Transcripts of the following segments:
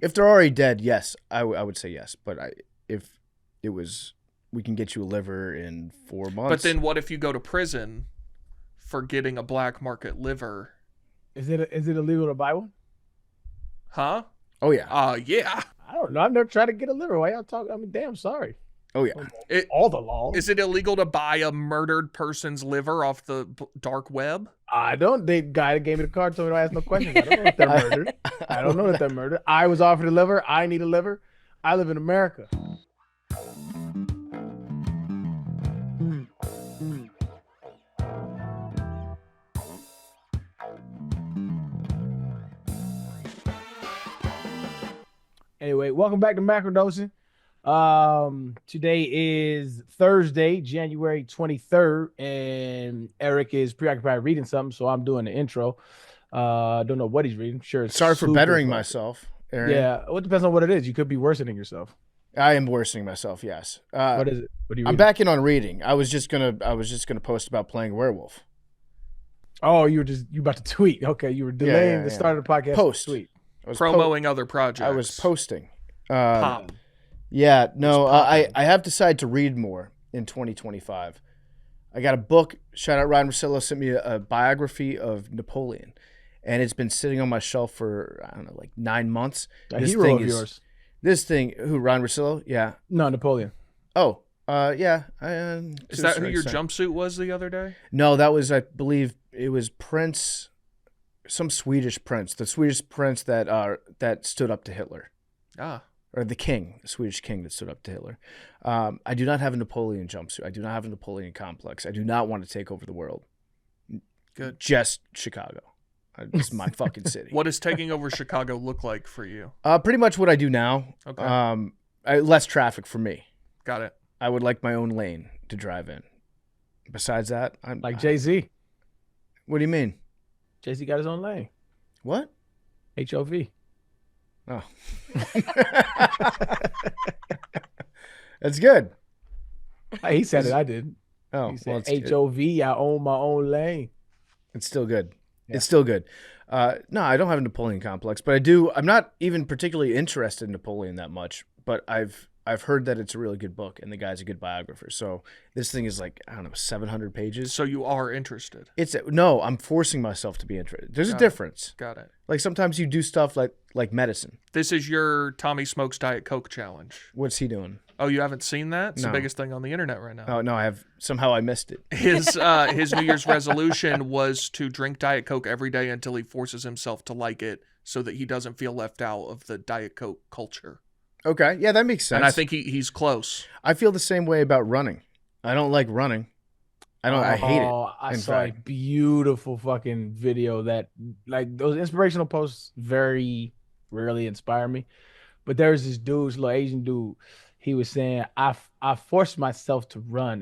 If they're already dead, yes, I would say yes. But if it was, we can get you a liver in 4 months. But then what if you go to prison for getting a black market liver? Is it illegal to buy one? Huh? Oh yeah. Yeah. I don't know. I've never tried to get a liver. Why y'all talking? I mean, damn, sorry. Oh yeah. All the laws. Is it illegal to buy a murdered person's liver off the dark web? I don't. The guy that gave me the card told me to ask no questions. I don't know if they're murdered. I don't know that they're murdered. I was offered a liver. I need a liver. I live in America. Anyway, welcome back to Macrodosing. Today is Thursday, January 23rd, and Eric is preoccupied reading something, so I'm doing the intro. Don't know what he's reading. Sure. Sorry for bettering myself, Arian. Yeah, well, it depends on what it is. You could be worsening yourself. I am worsening myself. Yes. What is it? What are you reading? I'm back in on reading. I was just gonna post about playing werewolf. Oh, you about to tweet. Okay, you were delaying the start of the podcast. Post. Tweet. I was Promoting other projects. I was posting. Pop. Yeah, no, I have decided to read more in 2025. I got a book. Shout out Ryan Russillo sent me a biography of Napoleon, and it's been sitting on my shelf for, I don't know, like 9 months. A hero of yours. This thing, who, Ryan Russillo? Yeah. No, Napoleon. Oh, yeah. Is that who your jumpsuit was the other day? No, that was, I believe, it was Prince, some Swedish prince, the Swedish prince that stood up to Hitler. Ah. Or the king, the Swedish king that stood up to Hitler. I do not have a Napoleon jumpsuit. I do not have a Napoleon complex. I do not want to take over the world. Good. Just Chicago. It's my fucking city. What does taking over Chicago look like for you? Pretty much what I do now. Okay. Less traffic for me. Got it. I would like my own lane to drive in. Besides that, I'm like Jay-Z. What do you mean? Jay-Z got his own lane. What? HOV. Oh. That's good. He said it. I did. Oh, he said HOV. I own my own lane. It's still good. Yeah. It's still good. No, I don't have a Napoleon complex, but I do. I'm not even particularly interested in Napoleon that much, but I've heard that it's a really good book and the guy's a good biographer. So this thing is like, I don't know, 700 pages. So you are interested. No, I'm forcing myself to be interested. There's a difference. Got it. Like sometimes you do stuff like medicine. This is your Tommy Smokes Diet Coke challenge. What's he doing? Oh, you haven't seen that? It's No. the biggest thing on the internet right now. Oh no, I have. Somehow I missed it. His New Year's resolution was to drink Diet Coke every day until he forces himself to like it so that he doesn't feel left out of the Diet Coke culture. Okay, yeah, that makes sense. And I think he's close. I feel the same way about running. I don't like running. I hate it. I saw a beautiful fucking video that, like, those inspirational posts very rarely inspire me. But there's this dude, this little Asian dude. He was saying, I forced myself to run.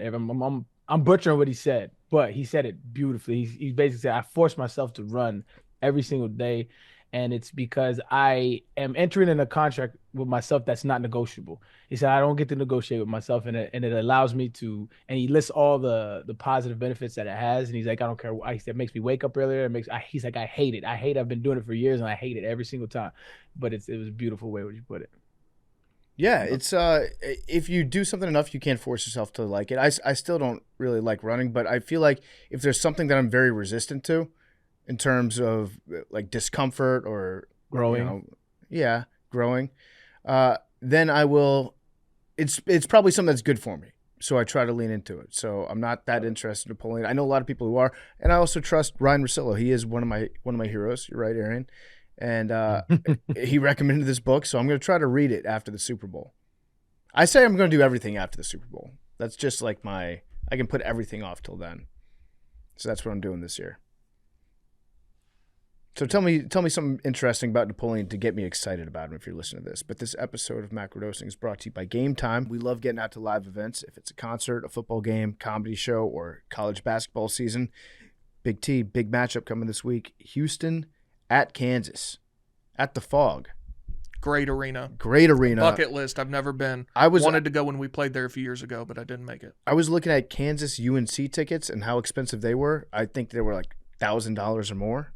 I'm butchering what he said, but he said it beautifully. He basically said, I forced myself to run every single day. And it's because I am entering in a contract with myself that's not negotiable. He said, I don't get to negotiate with myself, and it allows me to, and he lists all the positive benefits that it has. And he's like, I don't care. He said, it makes me wake up earlier. He's like, I hate it. I've been doing it for years and I hate it every single time. But it was a beautiful way when you put it. Yeah, it's if you do something enough, you can't force yourself to like it. I still don't really like running, but I feel like if there's something that I'm very resistant to, in terms of like discomfort or growing, growing, then I will. It's probably something that's good for me, so I try to lean into it. So I'm not that interested in Napoleon. I know a lot of people who are, and I also trust Ryan Russillo. He is one of my heroes. You're right, Arian. And he recommended this book, so I'm going to try to read it after the Super Bowl. I say I'm going to do everything after the Super Bowl. That's just like I can put everything off till then. So that's what I'm doing this year. So tell me something interesting about Napoleon to get me excited about him if you're listening to this. But this episode of Macrodosing is brought to you by Game Time. We love getting out to live events. If it's a concert, a football game, comedy show, or college basketball season. Big T, big matchup coming this week. Houston at Kansas, at the Fog. Great arena. Bucket list. I've never been. Wanted to go when we played there a few years ago, but I didn't make it. I was looking at Kansas UNC tickets and how expensive they were. I think they were like $1,000 or more.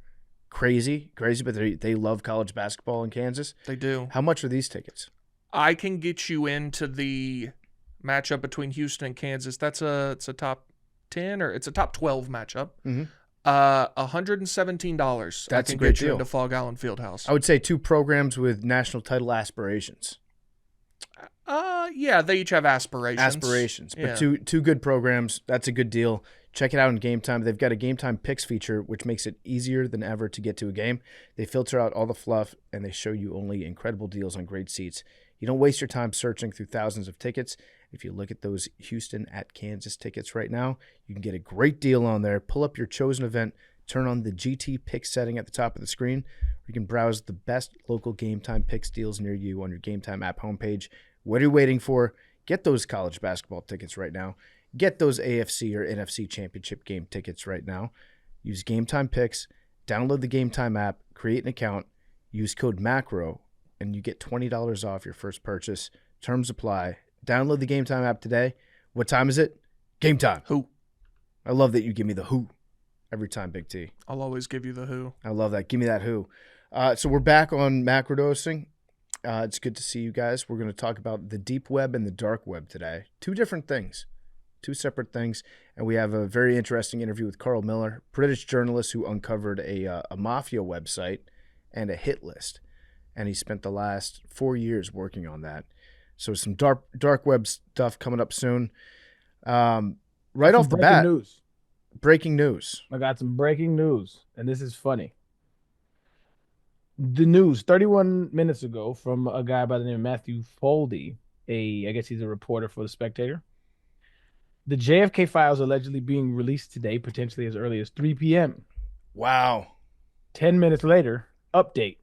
crazy, but they love college basketball in Kansas. They do. How much are these tickets? I can get you into the matchup between Houston and Kansas. It's a top 10 or it's a top 12 matchup. Mm-hmm. $117. That's I a can great get you deal. into Fog Island Fieldhouse. I would say 2 programs with national title aspirations. Yeah, they each have aspirations. But two good programs. That's a good deal. Check it out in Game Time. They've got a Game Time picks feature, which makes it easier than ever to get to a game. They filter out all the fluff, and they show you only incredible deals on great seats. You don't waste your time searching through thousands of tickets. If you look at those Houston at Kansas tickets right now, you can get a great deal on there. Pull up your chosen event, turn on the GT Picks setting at the top of the screen, or you can browse the best local Game Time Picks deals near you on your Game Time app homepage. What are you waiting for? Get those college basketball tickets right now. Get those AFC or NFC championship game tickets right now. Use Game Time Picks, download the Game Time app, create an account, use code MACRO, and you get $20 off your first purchase. Terms apply. Download the Game Time app today. What time is it? Game time. Who? I love that you give me the who every time, Big T. I'll always give you the who. I love that. Give me that who. So we're back on macrodosing. It's good to see you guys. We're going to talk about the deep web and the dark web today. 2 different things. 2 separate things. And we have a very interesting interview with Carl Miller, British journalist who uncovered a mafia website and a hit list. And he spent the last 4 years working on that. So some dark web stuff coming up soon. Right off the bat, breaking news. I got some breaking news, and this is funny. The news 31 minutes ago from a guy by the name of Matthew Foldy. I guess he's a reporter for The Spectator. The JFK files allegedly being released today, potentially as early as 3 p.m. Wow. 10 minutes later, update.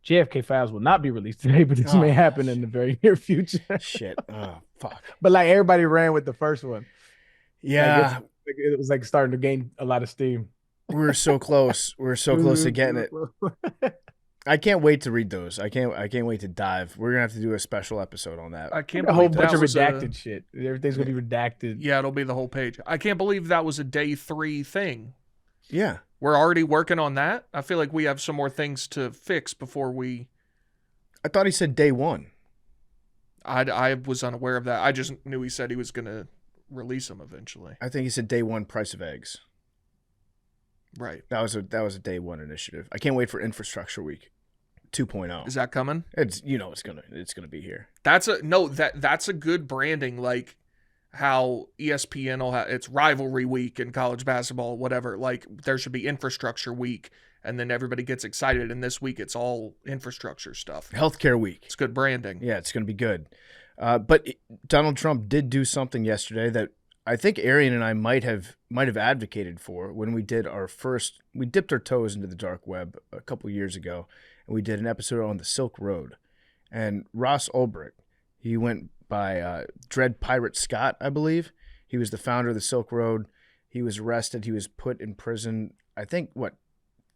JFK files will not be released today, but this may happen in the very near future. Shit. Oh, fuck. But like everybody ran with the first one. Yeah. Like it was like starting to gain a lot of steam. We're so close. We're so close to getting it. I can't wait to read those. I can't wait to dive. We're gonna have to do a special episode on that. I can't a whole believe bunch that of was redacted shit. Everything's gonna be redacted. Yeah, it'll be the whole page. I can't believe that was a day 3 thing. Yeah. We're already working on that. I feel like we have some more things to fix before we. I thought he said day 1. I was unaware of that. I just knew he said he was gonna release them eventually. I think he said day 1 price of eggs. Right. That was a day 1 initiative. I can't wait for Infrastructure Week 2.0. Is that coming? It's it's gonna be here. That's a good branding, like how ESPN will have it's rivalry week in college basketball, whatever. Like there should be Infrastructure Week, and then everybody gets excited. And this week it's all infrastructure stuff. Healthcare Week. It's good branding. Yeah, it's gonna be good. But Donald Trump did do something yesterday that I think Arian and I might have advocated for when we did we dipped our toes into the dark web a couple years ago, and we did an episode on the Silk Road. And Ross Ulbricht, he went by Dread Pirate Scott, I believe. He was the founder of the Silk Road. He was arrested. He was put in prison, I think,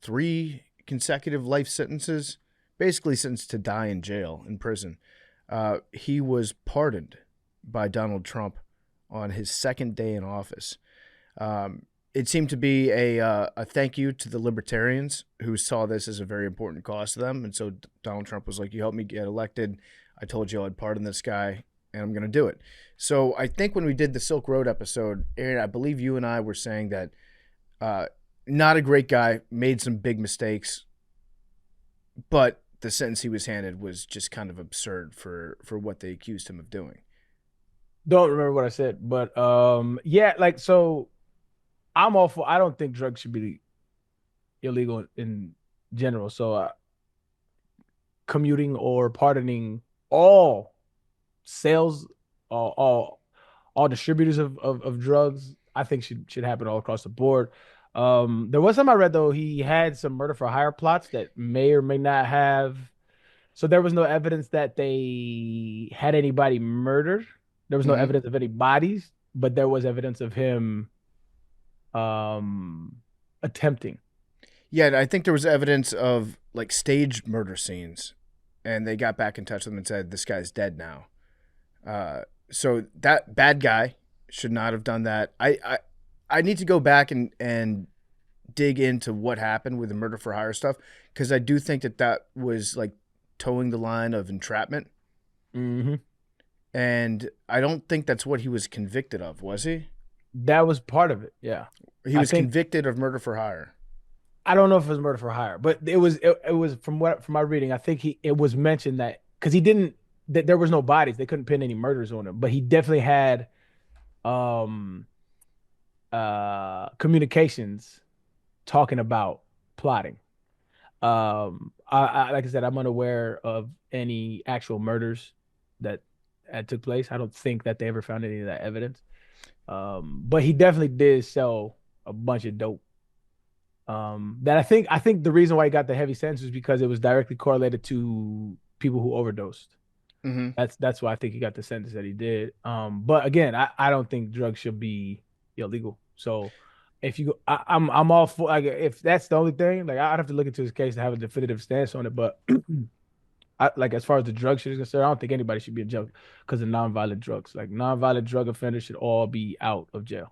3 consecutive life sentences, basically sentenced to die in jail, in prison. He was pardoned by Donald Trump on his 2nd day in office. It seemed to be a thank you to the libertarians who saw this as a very important cause to them. And so Donald Trump was like, you helped me get elected. I told you I'd pardon this guy, and I'm going to do it. So I think when we did the Silk Road episode, Aaron, I believe you and I were saying that not a great guy, made some big mistakes, but the sentence he was handed was just kind of absurd for what they accused him of doing. Don't remember what I said, but yeah, like so I'm all for I don't think drugs should be illegal in general. So commuting or pardoning all sales, all distributors of drugs, I think should happen all across the board. There was some I read though, he had some murder for hire plots that may or may not have. So there was no evidence that they had anybody murdered. There was no evidence of any bodies, but there was evidence of him attempting. Yeah, I think there was evidence of like staged murder scenes, and they got back in touch with him and said, this guy's dead now. So that bad guy should not have done that. I need to go back and dig into what happened with the murder for hire stuff, because I do think that was like towing the line of entrapment. Mm-hmm. And I don't think that's what he was convicted of, was he? That was part of it. Yeah. He I was think convicted of murder for hire. I don't know if it was murder for hire, but it was from my reading. I think it was mentioned that because he didn't that there was no bodies, they couldn't pin any murders on him, but he definitely had um communications talking about plotting. I like I said, I'm unaware of any actual murders that took place. I don't think that they ever found any of that evidence. But he definitely did sell a bunch of dope. That I think the reason why he got the heavy sentence was because it was directly correlated to people who overdosed. Mm-hmm. That's why I think he got the sentence that he did. But again, I don't think drugs should be illegal. So if you, I'm all for, like, if that's the only thing, like I'd have to look into his case to have a definitive stance on it. But like as far as the drug shit is concerned, I don't think anybody should be in jail because of nonviolent drugs. Like nonviolent drug offenders should all be out of jail.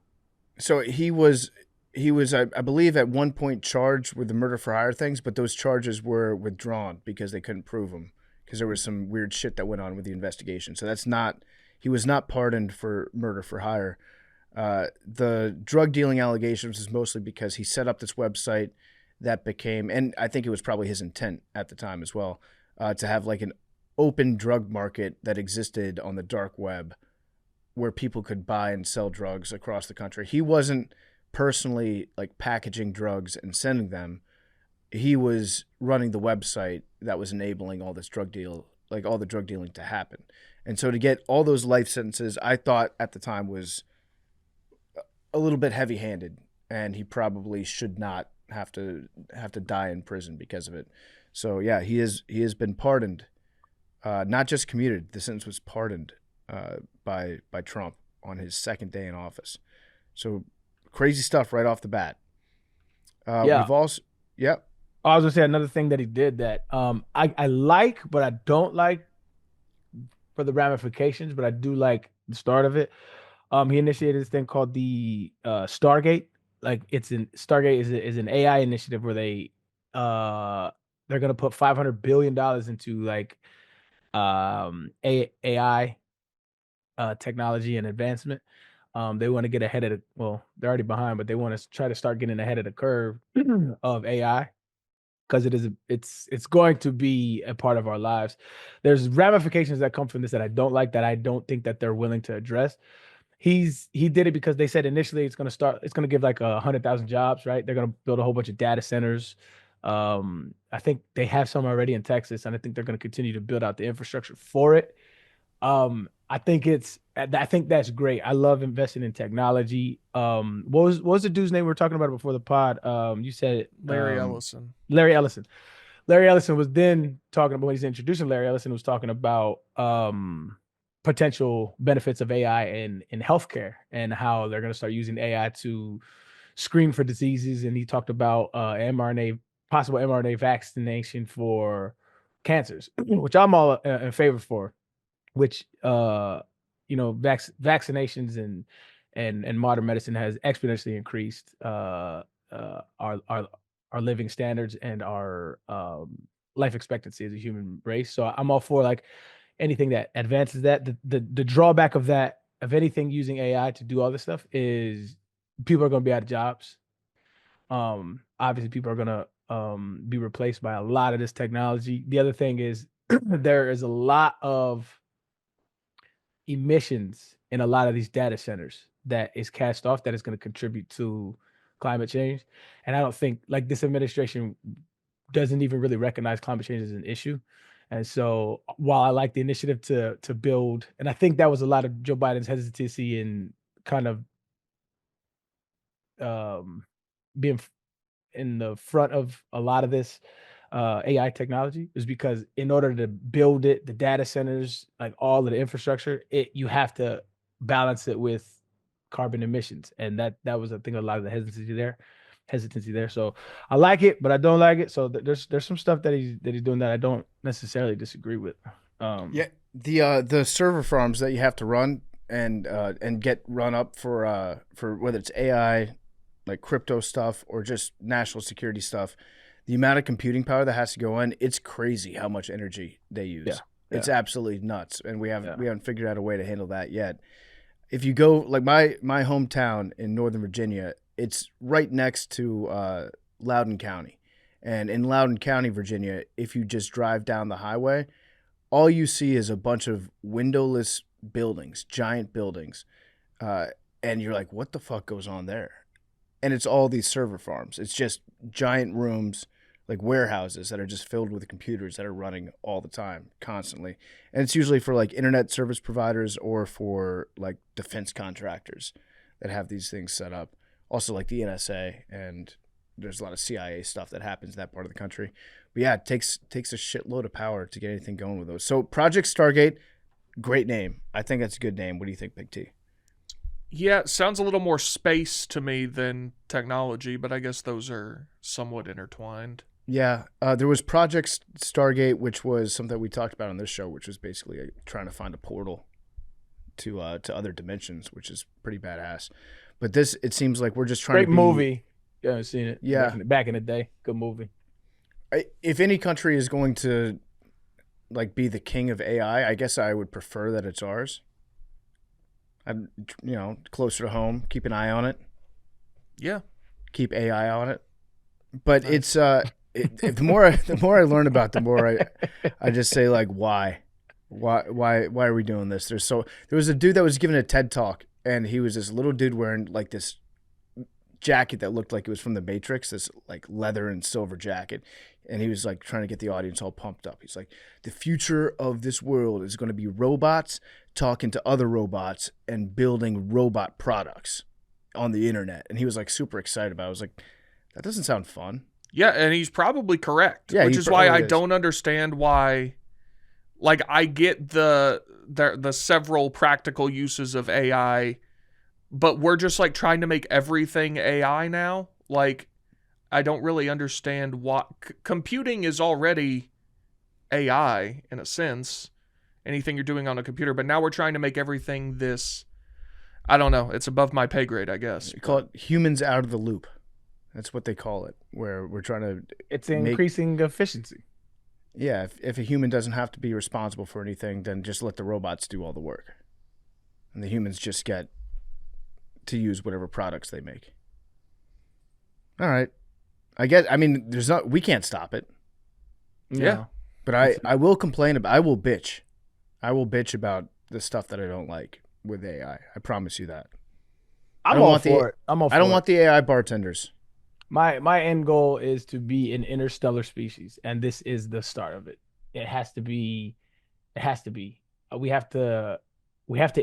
So he was I believe at one point charged with the murder for hire things, but those charges were withdrawn because they couldn't prove them because there was some weird shit that went on with the investigation. So that's not he was not pardoned for murder for hire. The drug dealing allegations is mostly because he set up this website that became, and I think it was probably his intent at the time as well, to have like an open drug market that existed on the dark web where people could buy and sell drugs across the country. He wasn't personally like packaging drugs and sending them. He was running the website that was enabling all this drug deal, like all the drug dealing to happen. And so to get all those life sentences, I thought at the time was a little bit heavy-handed, and he probably should not have to die in prison because of it. So yeah, he has been pardoned, not just commuted. The sentence was pardoned by Trump on his second day in office. So crazy stuff right off the bat. Yeah. We've also, yep. I was gonna say another thing that he did that I like, but I don't like for the ramifications, but I do like the start of it. He initiated this thing called the Stargate. Like it's an Stargate is an AI initiative where they're gonna put $500 billion into like AI technology and advancement. They want to get ahead of well, they're already behind, but they want to try to start getting ahead of the curve of AI because it's going to be a part of our lives. There's ramifications that come from this that I don't like, that I don't think that they're willing to address. He did it because they said initially it's gonna give like 100,000 jobs, right? They're gonna build a whole bunch of data centers. I think they have some already in Texas, and I think they're gonna continue to build out the infrastructure for it. I think that's great. I love investing in technology. What was the dude's name we were talking about before the pod? You said Larry Ellison. Larry Ellison. Larry Ellison was then talking about when he's introducing Larry Ellison was talking about potential benefits of AI in healthcare and how they're going to start using AI to screen for diseases. And he talked about possible mRNA vaccination for cancers, which I'm all in favor for. Which vaccinations and modern medicine has exponentially increased our living standards and our life expectancy as a human race. So I'm all for like anything that advances that. The drawback of that, of anything using AI to do all this stuff, is people are going to be out of jobs. Obviously people are going to be replaced by a lot of this technology. The other thing is there is a lot of emissions in a lot of these data centers that is cast off that is going to contribute to climate change. And I don't think like this administration doesn't even really recognize climate change as an issue. And so while I like the initiative to build, and I think that was a lot of Joe Biden's hesitancy in kind of being in the front of a lot of this AI technology, is because in order to build it, the data centers, like all of the infrastructure, you have to balance it with carbon emissions, and that was I think a lot of the hesitancy there. So I like it, but I don't like it. So there's some stuff that he's doing that I don't necessarily disagree with. Yeah, the server farms that you have to run and get run up for whether it's AI like crypto stuff or just national security stuff, the amount of computing power that has to go in, it's crazy how much energy they use. Yeah. It's absolutely nuts, and we Yeah. haven't figured out a way to handle that yet. If you go like my hometown in Northern Virginia, it's right next to Loudoun County, and in Loudoun County, Virginia, if you just drive down the highway, all you see is a bunch of windowless buildings, giant buildings, and you're like, what the fuck goes on there? And it's all these server farms. It's just giant rooms, like warehouses that are just filled with computers that are running all the time, constantly. And it's usually for like internet service providers or for like defense contractors that have these things set up. Also like the NSA, and there's a lot of CIA stuff that happens in that part of the country. But yeah, it takes a shitload of power to get anything going with those. So Project Stargate, great name. I think that's a good name. What do you think, Big T? Yeah, it sounds a little more space to me than technology, but I guess those are somewhat intertwined. Yeah, there was Project Stargate, which was something that we talked about on this show, which was basically trying to find a portal to other dimensions, which is pretty badass. But this, it seems like we're just trying Great to be, movie. You haven't seen it? Yeah. Back in the day, good movie. If any country is going to like be the king of AI, I guess I would prefer that it's ours. I'm, closer to home, keep an eye on it. Yeah. Keep AI on it. But Nice. it's the more I learn about it, the more I just say like, why are we doing this? There was a dude that was giving a TED talk, and he was this little dude wearing like this jacket that looked like it was from the Matrix, this like leather and silver jacket, and he was like trying to get the audience all pumped up. He's like, the future of this world is going to be robots talking to other robots and building robot products on the internet. And he was like super excited about it. I was like, that doesn't sound fun. Yeah, and he's probably correct. Yeah, which he is why probably I is. don't understand why. Like, I get the several practical uses of AI, but we're just like trying to make everything AI now. Like, I don't really understand what computing is already AI in a sense. Anything you're doing on a computer, but now we're trying to make everything this. I don't know. It's above my pay grade, I guess. You call it humans out of the loop. That's what they call it, where we're trying to It's increasing efficiency. Yeah, if a human doesn't have to be responsible for anything, then just let the robots do all the work. And the humans just get to use whatever products they make. All right. We can't stop it. Yeah. But I will complain about, I will bitch. I will bitch about the stuff that I don't like with AI. I promise you that. I'm all for it. I don't want the AI bartenders. My end goal is to be an interstellar species, and this is the start of it. It has to be. We have to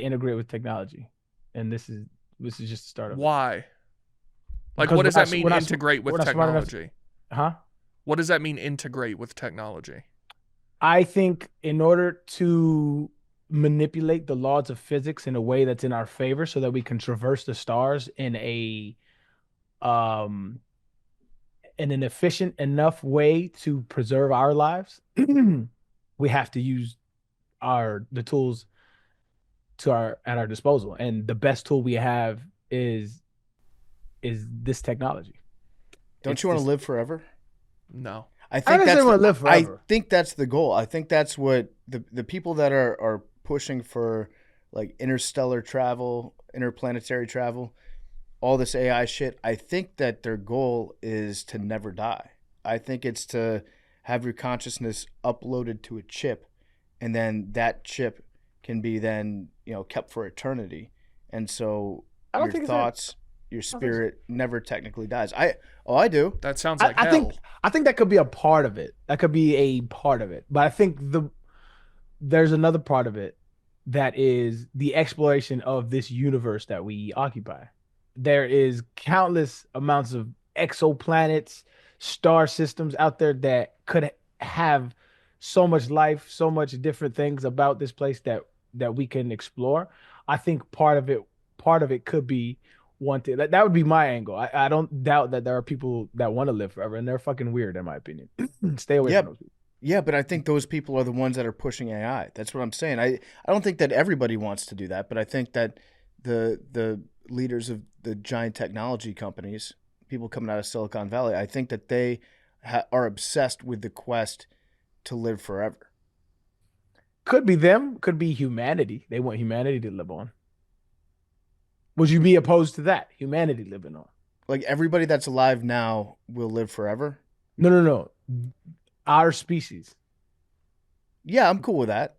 integrate with technology, and this is just the start of it. Why? Like, Because what does we're that not- mean? we're not- Integrate with we're not smart enough technology. Huh? What does that mean? Integrate with technology. I think in order to manipulate the laws of physics in a way that's in our favor so that we can traverse the stars in an efficient enough way to preserve our lives, we have to use the tools at our disposal. And the best tool we have is this technology. Don't you want to live forever? No. I I think want to live forever. I think that's the goal. I think that's what the people that are pushing for like interstellar travel, interplanetary travel, all this AI shit. I think that their goal is to never die. I think it's to have your consciousness uploaded to a chip, and then that chip can be then kept for eternity. And so I don't your think it's thoughts, your spirit never technically dies. I do. That sounds like I hell. think that could be a part of it. That could be a part of it. But I think there's another part of it that is the exploration of this universe that we occupy. There is countless amounts of exoplanets, star systems out there that could have so much life, so much different things about this place that we can explore. I think part of it could be one thing. That would be my angle. I don't doubt that there are people that want to live forever, and they're fucking weird in my opinion. Stay away from those people. Yeah, but I think those people are the ones that are pushing AI. That's what I'm saying. I don't think that everybody wants to do that, but I think that the leaders of the giant technology companies, people coming out of Silicon Valley, I think that they are obsessed with the quest to live forever. Could be them, could be humanity. They want humanity to live on. Would you be opposed to that? Humanity living on? Like everybody that's alive now will live forever. No, no, no. Our species. Yeah, I'm cool with that.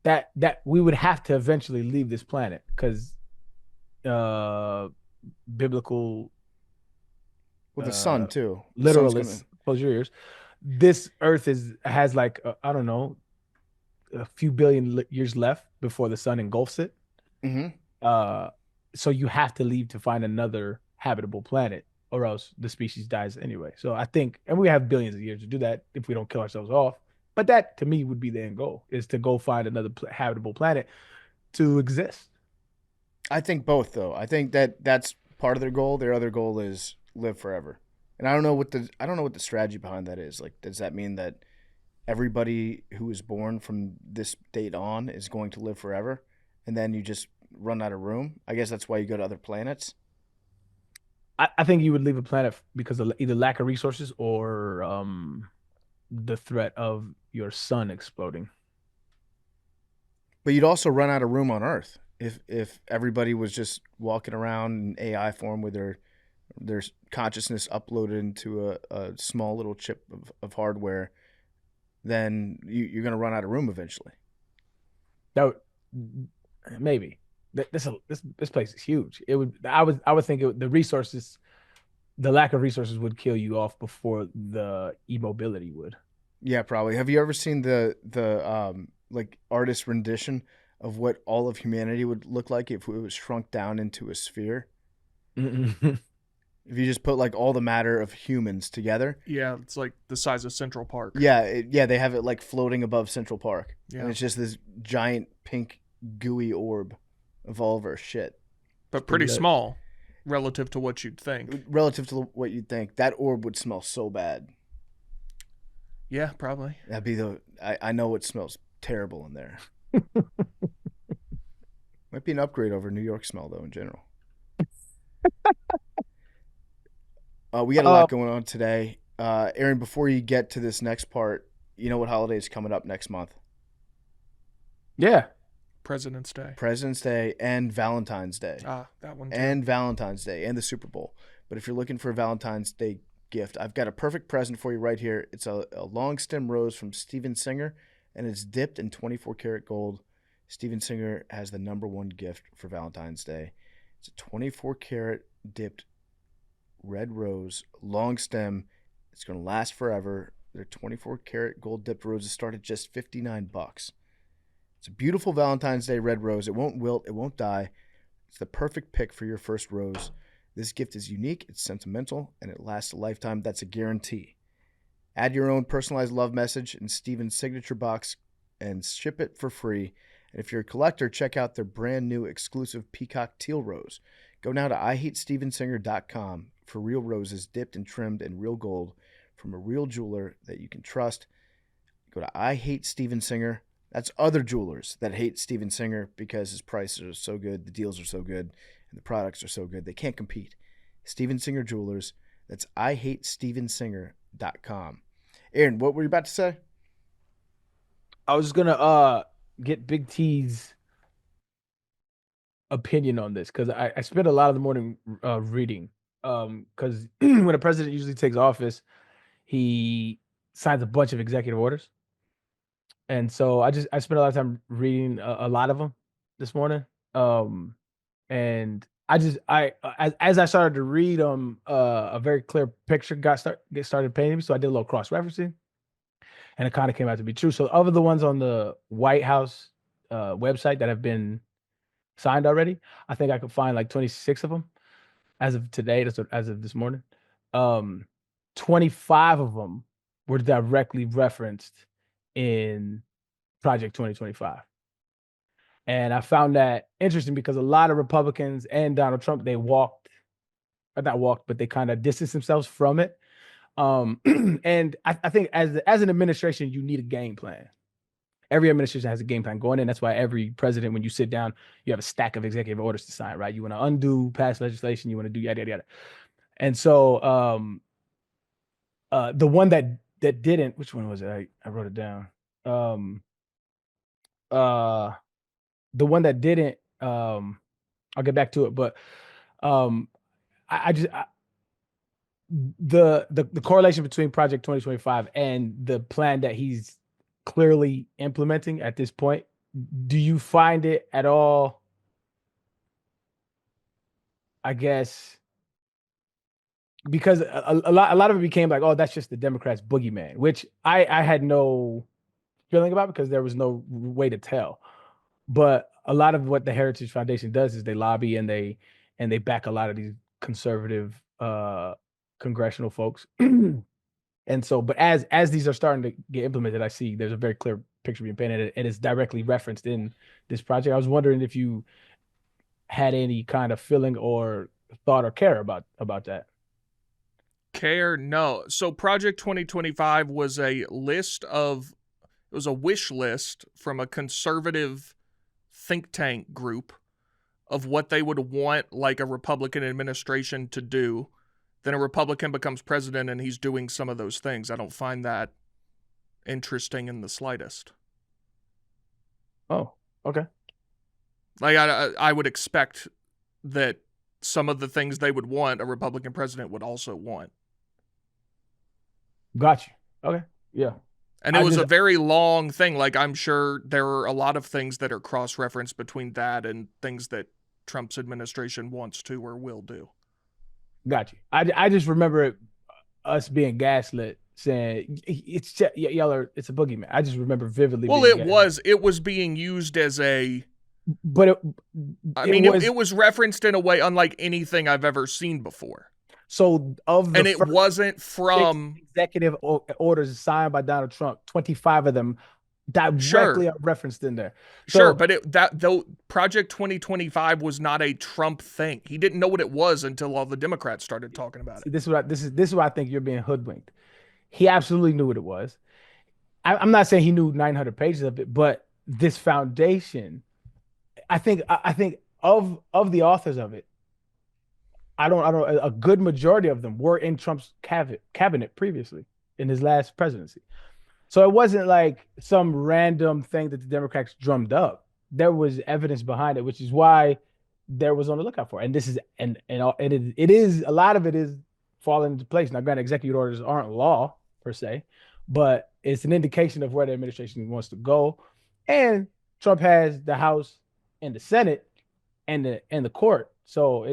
That we would have to eventually leave this planet because uh biblical With the sun too. The sun's literalists, close your ears. This earth has like I don't know, a few billion years left before the sun engulfs it. Mm-hmm. So you have to leave to find another habitable planet, or else the species dies anyway. So I think, and we have billions of years to do that if we don't kill ourselves off. But that to me would be the end goal: is to go find another habitable planet to exist. I think both though. I think that that's part of their goal. Their other goal is live forever. And I don't know what the strategy behind that is. Like, does that mean that everybody who is born from this date on is going to live forever, and then you just run out of room? I guess that's why you go to other planets. I think you would leave a planet because of either lack of resources or the threat of your sun exploding. But you'd also run out of room on Earth if everybody was just walking around in AI form with their consciousness uploaded into a small little chip of hardware. Then you're going to run out of room eventually. That maybe this place is huge. It would I would think the resources, the lack of resources would kill you off before the immobility would. Yeah, probably. Have you ever seen the like artist rendition of what all of humanity would look like if it was shrunk down into a sphere? If you just put like all the matter of humans together. Yeah, it's like the size of Central Park. Yeah, they have it like floating above Central Park. Yeah. And it's just this giant pink gooey orb of all of our shit. But pretty small relative to what you'd think. Relative to what you'd think. That orb would smell so bad. Yeah, probably. That'd be I know it smells terrible in there. Might be an upgrade over New York smell though in general. We got a lot going on today. Aaron, before you get to this next part, you know what holiday is coming up next month? Yeah. President's Day. President's Day and Valentine's Day. That one too. And Valentine's Day and the Super Bowl. But if you're looking for a Valentine's Day gift, I've got a perfect present for you right here. It's a long stem rose from Steven Singer, and it's dipped in 24 karat gold. Steven Singer has the #1 gift for Valentine's Day. It's a 24 karat dipped red rose, long stem. It's going to last forever. Their 24 karat gold dipped roses start at just $59. It's a beautiful Valentine's Day red rose. It won't wilt. It won't die. It's the perfect pick for your first rose. This gift is unique, it's sentimental, and it lasts a lifetime. That's a guarantee. Add your own personalized love message in Steven's signature box and ship it for free. And if you're a collector, check out their brand new exclusive Peacock Teal Rose. Go now to IHateStevenSinger.com for real roses dipped and trimmed in real gold from a real jeweler that you can trust. Go to I Hate Steven Singer. That's other jewelers that hate Steven Singer because his prices are so good, the deals are so good, and the products are so good. They can't compete. Steven Singer Jewelers. That's IHateStevenSinger.com. Aaron, what were you about to say? I was just gonna get Big T's opinion on this because I spent a lot of the morning reading. Because when a president usually takes office, he signs a bunch of executive orders. And so I spent a lot of time reading a lot of them this morning. And as I started to read them, a very clear picture started painting. So I did a little cross referencing, and it kind of came out to be true. So of the ones on the White House website that have been signed already, I think I could find like 26 of them as of today. As of this morning, 25 of them were directly referenced in Project 2025. And I found that interesting because a lot of Republicans and Donald Trump, they they kind of distanced themselves from it. And I think as an administration, you need a game plan. Every administration has a game plan going in. That's why every president, when you sit down, you have a stack of executive orders to sign, right? You want to undo past legislation, you want to do yada yada yada. And so the one that didn't, which one was it? I wrote it down. Uh the one that didn't, I'll get back to it, but um I just the correlation between Project 2025 and the plan that he's clearly implementing at this point, do you find it at all, I guess, because a lot of it became like, oh, that's just the Democrats' boogeyman, which I had no feeling about because there was no way to tell. But a lot of what the Heritage Foundation does is they lobby and they back a lot of these conservative congressional folks. And so, but as these are starting to get implemented, I see there's a very clear picture being painted, and it's directly referenced in this project. I was wondering if you had any kind of feeling or thought or care about that. Care? No. So Project 2025 was a wish list from a conservative think tank group of what they would want like a Republican administration to do. Then a Republican becomes president and he's doing some of those things. I don't find that interesting in the slightest. Oh, okay. Like I would expect that some of the things they would want a Republican president would also want. Got you. Okay. Yeah. And it was a very long thing. Like, I'm sure there are a lot of things that are cross-referenced between that and things that Trump's administration wants to or will do. Got you. I just remember us being gaslit, saying it's just, y'all are, it's a boogeyman. I just remember vividly. Well, it was being used as a, but it was referenced in a way unlike anything I've ever seen before. So it wasn't from executive orders signed by Donald Trump, 25 of them directly are referenced in there. Sure, but though Project 2025 was not a Trump thing. He didn't know what it was until all the Democrats started talking about it. This is why I think you're being hoodwinked. He absolutely knew what it was. I'm not saying he knew 900 pages of it, but this foundation, I think of the authors of it, I don't a good majority of them were in Trump's cabinet previously in his last presidency. So it wasn't like some random thing that the Democrats drummed up. There was evidence behind it, which is why there was on the lookout for it. And this is it is a lot of it is falling into place. Now, granted, executive orders aren't law per se, but it's an indication of where the administration wants to go. And Trump has the House and the Senate and the court. So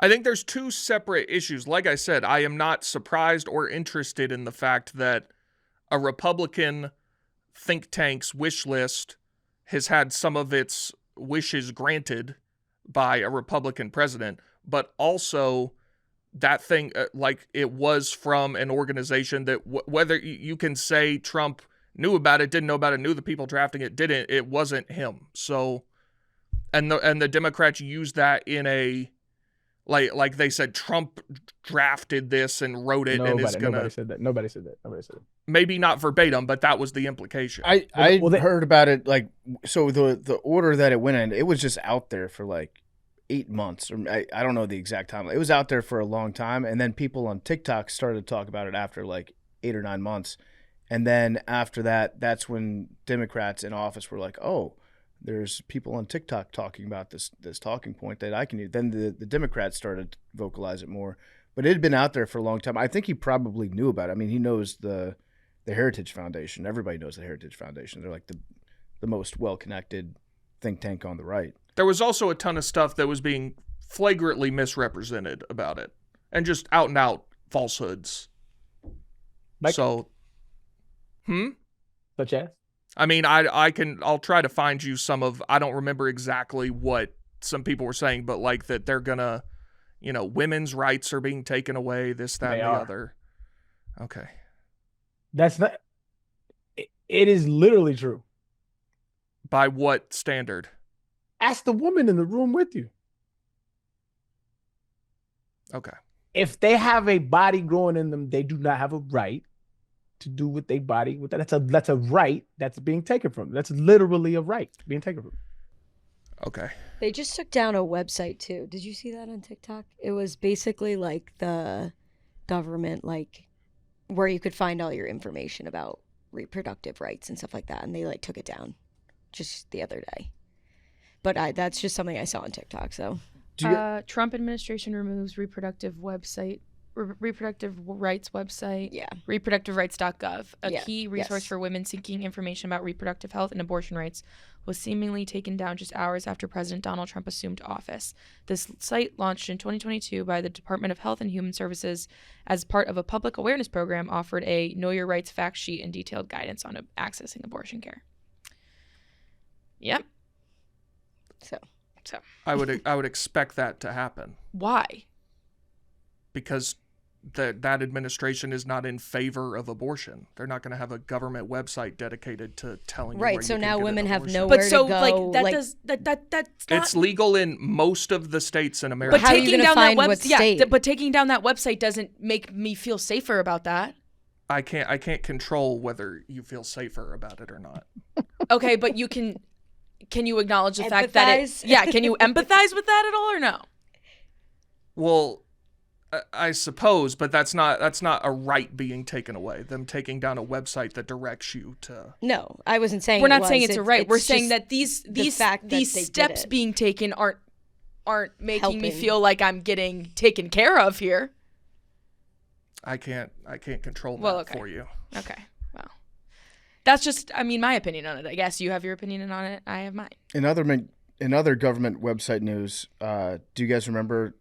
I think there's two separate issues. Like I said, I am not surprised or interested in the fact that a Republican think tank's wish list has had some of its wishes granted by a Republican president, but also that thing, like it was from an organization that whether you can say Trump knew about it, didn't know about it, knew the people drafting it, didn't, it wasn't him. So, and the Democrats used that in a, like they said, Trump drafted this and wrote it and is gonna. Nobody said that. Maybe not verbatim, but that was the implication. I heard about it. Like, so the order that it went in, it was just out there for like 8 months, or I don't know the exact time. It was out there for a long time, and then people on TikTok started to talk about it after like 8 or 9 months, and then after that, that's when Democrats in office were like, oh, there's people on TikTok talking about this talking point that I can use. Then the Democrats started to vocalize it more, but it had been out there for a long time. I think he probably knew about it. I mean, he knows the Heritage Foundation. Everybody knows the Heritage Foundation. They're like the most well-connected think tank on the right. There was also a ton of stuff that was being flagrantly misrepresented about it, and just out and out falsehoods. Like, such as? I mean, I'll try to find you some of, I don't remember exactly what some people were saying, but like that they're gonna, women's rights are being taken away, this, that, and the other. Okay. That's not, it is literally true. By what standard? Ask the woman in the room with you. Okay. If they have a body growing in them, they do not have a right to do with their body. With that's a right that's being taken from them. That's literally a right being taken from them. Okay. They just took down a website too. Did you see that on TikTok? It was basically like the government, like where you could find all your information about reproductive rights and stuff like that, and they like took it down just the other day. But that's just something I saw on TikTok. So Trump administration removes reproductive rights website. Yeah. Reproductiverights.gov, a Yeah. key resource Yes. for women seeking information about reproductive health and abortion rights, was seemingly taken down just hours after President Donald Trump assumed office. This site, launched in 2022 by the Department of Health and Human Services as part of a public awareness program, offered a Know Your Rights fact sheet and detailed guidance on accessing abortion care. Yep. So I would expect that to happen Why? because that administration is not in favor of abortion. They're not going to have a government website dedicated to telling you right. where So you can now get an women have abortion. nowhere But so to go. like that does that's not. It's legal in most of the states in America. But How are you taking gonna down that find what website, state? but taking down that website doesn't make me feel safer about that. I can't control whether you feel safer about it or not. Okay, but you can you acknowledge the fact that Empathize? can you empathize with that at all or no? Well, I suppose, but that's not a right being taken away. Them taking down a website that directs you to. No, I wasn't saying We're it not was. saying it's a right. We're saying just that these fact that these they did steps it. being taken aren't making me Helping. feel like I'm getting taken care of here. I can't control that Well, okay. for you. Okay. Well. That's just my opinion on it. I guess you have your opinion on it. I have mine. In other government website news, do you guys remember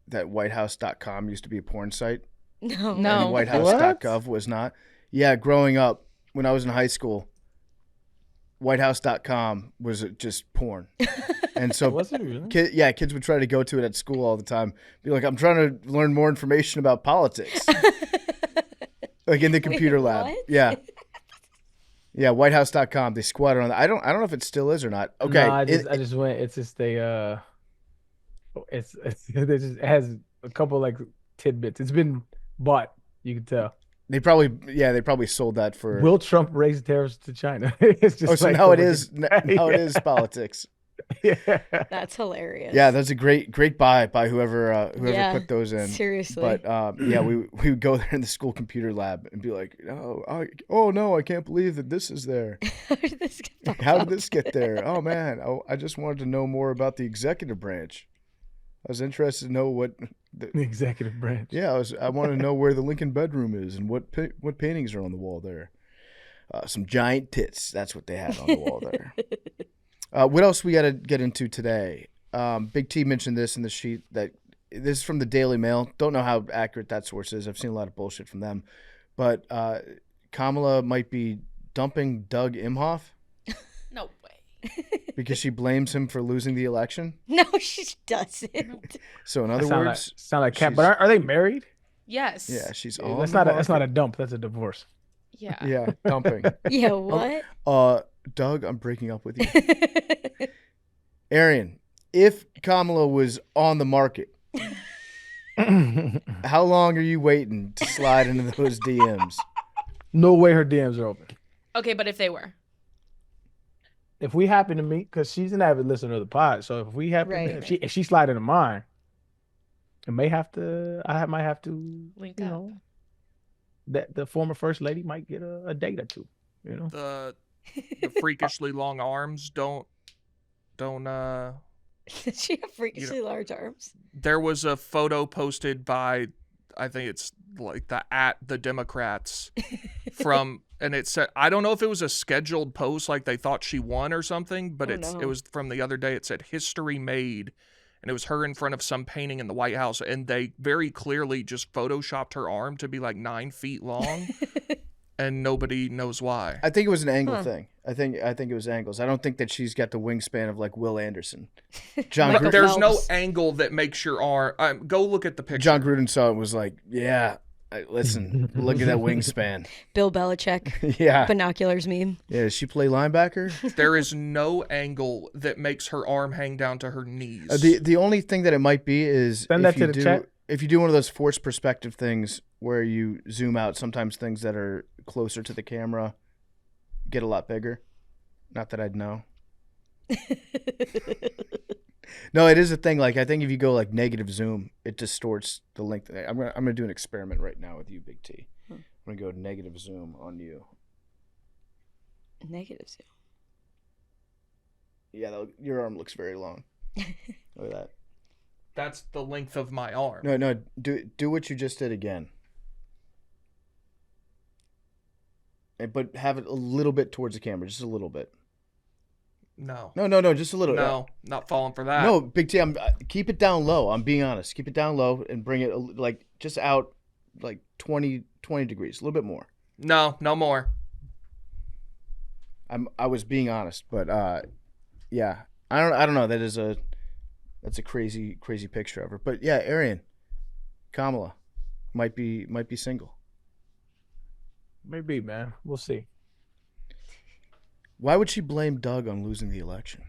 that whitehouse.com used to be a porn site? No. No. And whitehouse.gov was not? Yeah, growing up, when I was in high school, whitehouse.com was just porn. And so Was it really? kids would try to go to it at school all the time. Be like, I'm trying to learn more information about politics. Like in the computer lab. what? Yeah. Yeah, whitehouse.com. They squatted on that. I don't know if it still is or not. Okay. No, I just went. It's just it has a couple like tidbits. It's been bought. You can tell. they probably sold that for Will Trump raise tariffs to China? It's just so like now it the is wicked- now it is politics. Yeah. That's hilarious. Yeah, that's a great buy by whoever Yeah, put those in. seriously. But yeah, we would go there in the school computer lab and be like, oh no, I can't believe that this is there. How did this get How did this get there? Oh man, I just wanted to know more about the executive branch. I was interested to know what. The executive branch. Yeah, I want to know where the Lincoln bedroom is and what paintings are on the wall there. Some giant tits. That's what they had on the wall there. What else we got to get into today? Big T mentioned this in the sheet that this is from the Daily Mail. Don't know how accurate that source is. I've seen a lot of bullshit from them. But Kamala might be dumping Doug Imhoff No way. because she blames him for losing the election. No, she doesn't. So in other words, sound like Cap. she's- But are they married? Yes. yeah, she's Yeah, on. that's the not a market. dump. That's a divorce. Yeah. Yeah, dumping. Yeah, what? Doug, I'm breaking up with you. Arian, if Kamala was on the market, how long are you waiting to slide into those DMs? No way her DMs are open. Okay, but if they were. If we happen to meet, because she's an avid listener of the pod, so if we happen, Right. if she slide into mine, I might have to Link you up. know, that the former first lady might get a date or two. You know, The freakishly long arms don't Does she have freakishly large arms? there was a photo posted by, I think it's like the Democrats from, and it said, I don't know if it was a scheduled post, like they thought she won or something, but Oh, it no. was from the other day. It said history made, and it was her in front of some painting in the White House, and they very clearly just photoshopped her arm to be like 9 feet long, and nobody knows why. I think it was an angle Huh. thing. I think it was angles. I don't think that she's got the wingspan of like Will Anderson. John Michael Gruden, There's no Phelps. angle that makes your arm. Go look at the picture. John Gruden saw it and was like, yeah, listen, look at that wingspan. Bill Belichick, Yeah. binoculars meme. Yeah, does she play linebacker? There is no angle that makes her arm hang down to her knees. The only thing that it might be is send if that you to the do chat. if you do one of those forced perspective things where you zoom out, sometimes things that are closer to the camera get a lot bigger. Not that I'd know. No, it is a thing. Like I think if you go like negative zoom, it distorts the length. I'm gonna do an experiment right now with you, Big T. I'm gonna go negative zoom on you. Negative zoom. Yeah, your arm looks very long. Look at that. That's the length of my arm. No, do what you just did again. But have it a little bit towards the camera, just a little bit. No, just a little. No, not falling for that. No, Big T, keep it down low. I'm being honest. Keep it down low and bring it like just out like 20 degrees, a little bit more. No more. I was being honest, but yeah, I don't know. That's a crazy picture of her. But yeah, Arian, Kamala might be single. Maybe, man. We'll see. Why would she blame Doug on losing the election?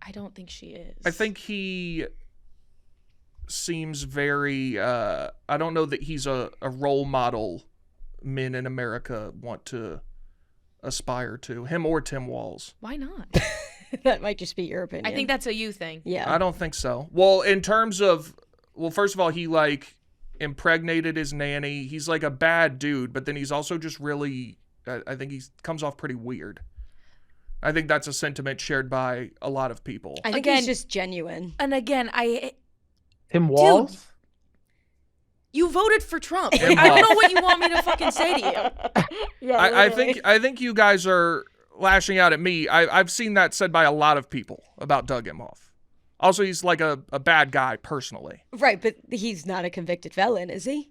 I don't think she is. I think he seems very. I don't know that he's a role model men in America want to aspire to. Him or Tim Walz. Why not? That might just be your opinion. I think that's a you thing. Yeah. I don't think so. Well, in terms of, first of all, he like impregnated his nanny. He's like a bad dude, but then he's also just really. I think he comes off pretty weird. I think that's a sentiment shared by a lot of people. I think Again, he's just genuine. And again, Tim Walz? you voted for Trump. Like, I don't know what you want me to fucking say to you. Yeah, I think you guys are lashing out at me. I've seen that said by a lot of people about Doug Emhoff. Also, he's like a bad guy personally. Right, but he's not a convicted felon, is he?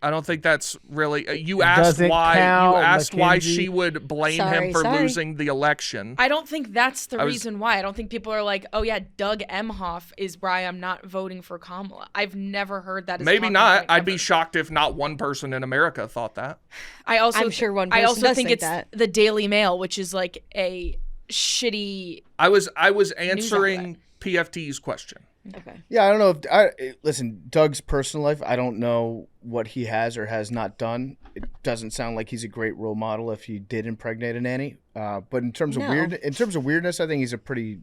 I don't think that's really. You It asked doesn't why. count, You asked why Mackenzie. she would blame Sorry, him for sorry. losing the election. I don't think that's the I was- reason why. I don't think people are like, oh yeah, Doug Emhoff is why I'm not voting for Kamala. I've never heard that as a Maybe talking not. point I'd be ever. shocked if not one person in America thought that. I'm sure one I person also does think think it's that. the Daily Mail, which is like a shitty. I was answering PFT's question. Okay. Yeah, I don't know if listen, Doug's personal life, I don't know what he has or has not done. It doesn't sound like he's a great role model if he did impregnate a nanny. But in terms of No. weirdness, I think he's a pretty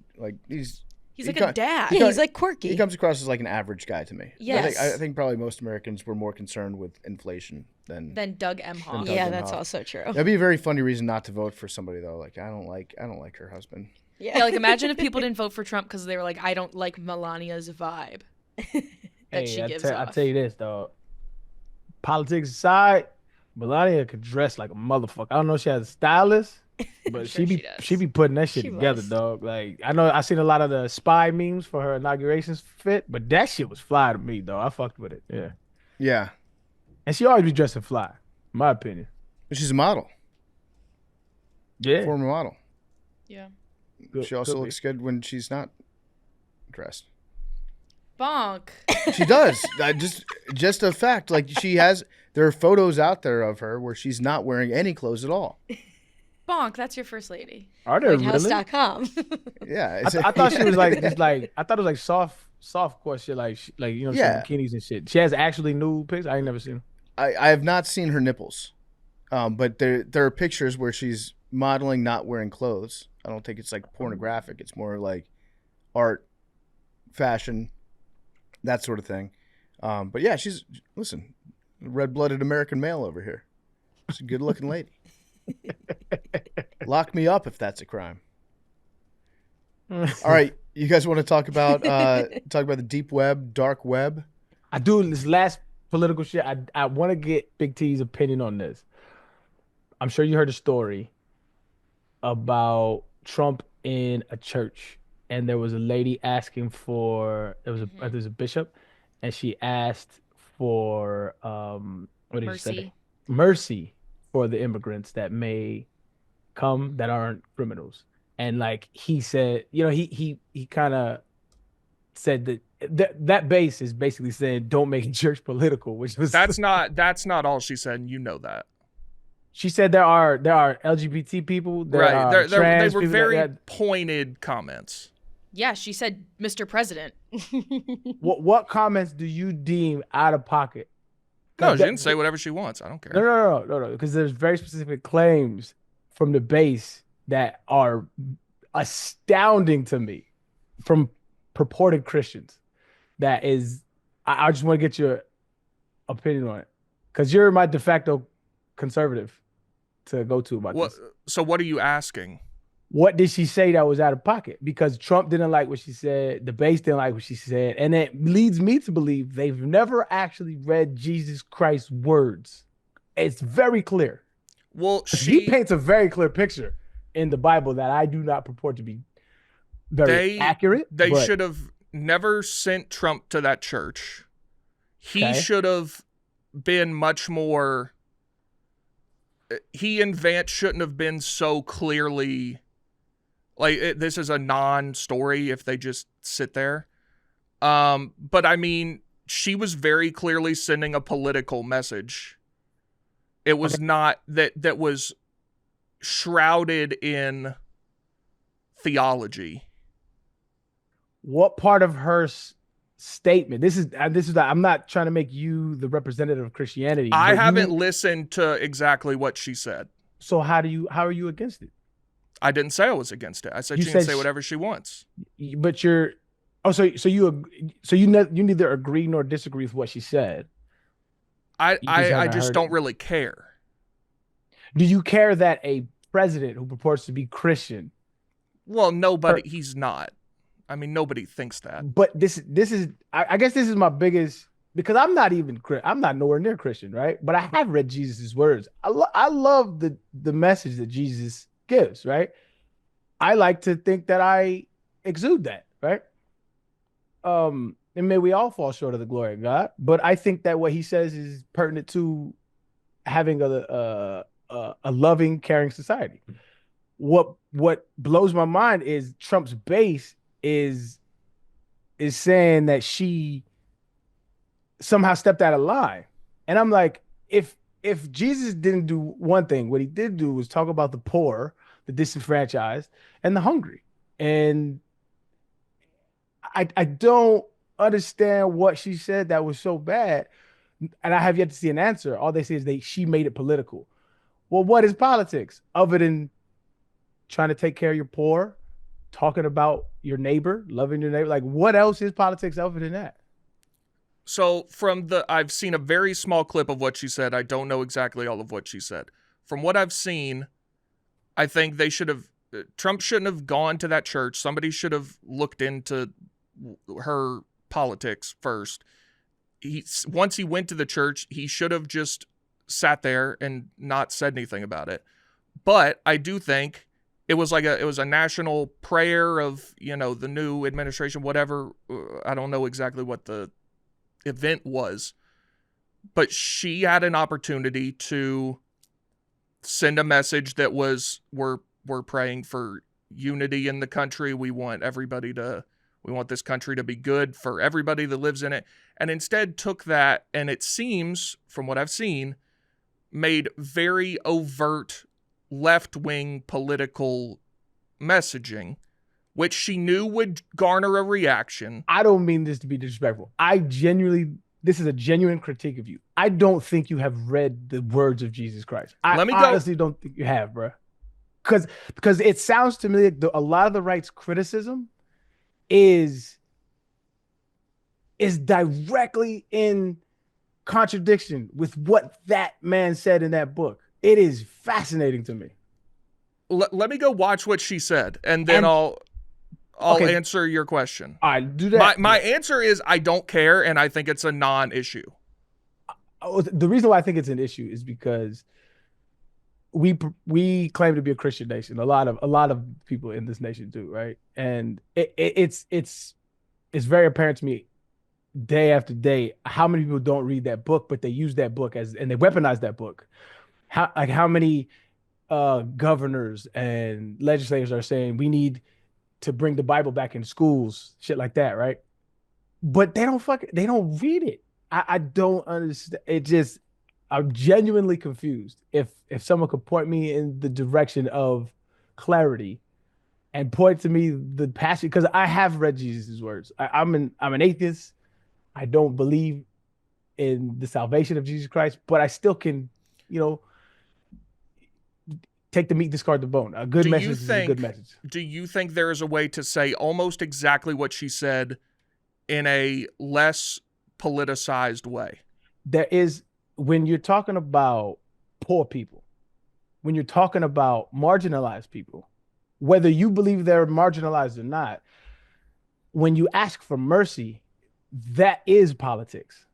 He's he like co- a dad. Yeah, he's like quirky. he comes across as like an average guy to me. Yes. I think probably most Americans were more concerned with inflation than Then Doug Emhoff. Doug yeah, Emhoff. that's also true. That'd be a very funny reason not to vote for somebody though. Like I don't like her husband. Yeah, like imagine if people didn't vote for Trump because they were like, I don't like Melania's vibe that she gives I'll off. tell you this, dog. Politics aside, Melania could dress like a motherfucker. I don't know if she has a stylist, but sure she she does. be putting that shit She together, must. dog. Like I know I seen a lot of the spy memes for her inaugurations fit, but that shit was fly to me, dog. I fucked with it. Yeah. Yeah. And she always be dressing fly, in my opinion. But she's a model. Yeah. Former model. Yeah. Good- She also could be. looks good when she's not dressed. Bonk. She does. Just a fact. Like there are photos out there of her where she's not wearing any clothes at all. Bonk. That's your first lady. Are there really? WhiteHouse.com. Yeah. I thought she was like just like I thought it was like soft core shit like you know Yeah. some bikinis and shit. She has actually nude pics. I ain't never seen them. I have not seen her nipples, but there are pictures where she's modeling not wearing clothes. I don't think it's like pornographic. It's more like art, fashion, that sort of thing. But yeah, listen, red-blooded American male over here. She's a good-looking lady. Lock me up if that's a crime. All right, you guys want to talk about the deep web, dark web? I do this last political shit. I want to get Big T's opinion on this. I'm sure you heard a story about Trump in a church, and there was a lady asking for there's a bishop, and she asked for what did she say? Mercy. Mercy for the immigrants that may come that aren't criminals. And like he said, you know, he kind of said that base is basically saying don't make church political, which was That's not all she said, and you know that. She said there are LGBT people, there Right. are They trans were people very that- pointed comments. Yeah, she said, Mr. President. What comments do you deem out of pocket? No, she didn't say whatever she wants. I don't care. No. Because there's very specific claims from the base that are astounding to me from purported Christians. That is, I just want to get your opinion on it, because you're my de facto conservative to go to about this. So what are you asking? What did she say that was out of pocket? Because Trump didn't like what she said, the base didn't like what she said, and it leads me to believe they've never actually read Jesus Christ's words. It's very clear. Well, He paints a very clear picture in the Bible that I do not purport to be very accurate. They should have never sent Trump to that church. He should have been much more. He and Vance shouldn't have been so clearly. Like, this is a non-story if they just sit there. But I mean, she was very clearly sending a political message. It was not that was shrouded in theology. What part of her statement? This is I'm not trying to make you the representative of Christianity. I haven't listened to exactly what she said. So how are you against it? I didn't say I was against it. I said she can say whatever she wants. But you neither agree nor disagree with what she said. I just don't really care. Do you care that a president who purports to be Christian? Well, he's not. I mean, nobody thinks that. But this is I guess this is my biggest, because I'm not nowhere near Christian, right? But I have read Jesus' words. I love the message that Jesus gives, right? I like to think that I exude that, right? And may we all fall short of the glory of God, but I think that what he says is pertinent to having a loving, caring society. What blows my mind is Trump's base is saying that she somehow stepped out of line. And I'm like, if Jesus didn't do one thing, what he did do was talk about the poor, the disenfranchised, and the hungry. And I don't understand what she said that was so bad. And I have yet to see an answer. All they say is she made it political. Well, what is politics other than trying to take care of your poor, talking about your neighbor, loving your neighbor? Like, what else is politics other than that? So I've seen a very small clip of what she said. I don't know exactly all of what she said. From what I've seen, I think Trump shouldn't have gone to that church. Somebody should have looked into her politics first. Once he went to the church, he should have just sat there and not said anything about it. But I do think it was a national prayer of, the new administration, whatever. I don't know exactly what the event was, but she had an opportunity to send a message that was, we're praying for unity in the country. We want this country to be good for everybody that lives in it. And instead took that, and it seems, from what I've seen, made very overt left-wing political messaging, which she knew would garner a reaction. I don't mean this to be disrespectful. This is a genuine critique of you. I don't think you have read the words of Jesus Christ. I honestly don't think you have, bro. Because it sounds to me like a lot of the right's criticism is directly in contradiction with what that man said in that book. It is fascinating to me. Let me go watch what she said, and then I'll answer your question. All right, do that. My answer is I don't care, and I think it's a non-issue. The reason why I think it's an issue is because we claim to be a Christian nation. A lot of people in this nation do, right? And it's very apparent to me day after day how many people don't read that book, but they use that book and they weaponize that book. How many governors and legislators are saying we need to bring the Bible back in schools, shit like that, right? But they don't read it. I don't understand. I'm genuinely confused. If someone could point me in the direction of clarity, and point to me the passage, because I have read Jesus' words. I'm an atheist. I don't believe in the salvation of Jesus Christ, but I still can, you know, take the meat, discard the bone. A good message is a good message. Do you think there is a way to say almost exactly what she said in a less politicized way? There is, when you're talking about poor people, when you're talking about marginalized people, whether you believe they're marginalized or not, when you ask for mercy, that is politics,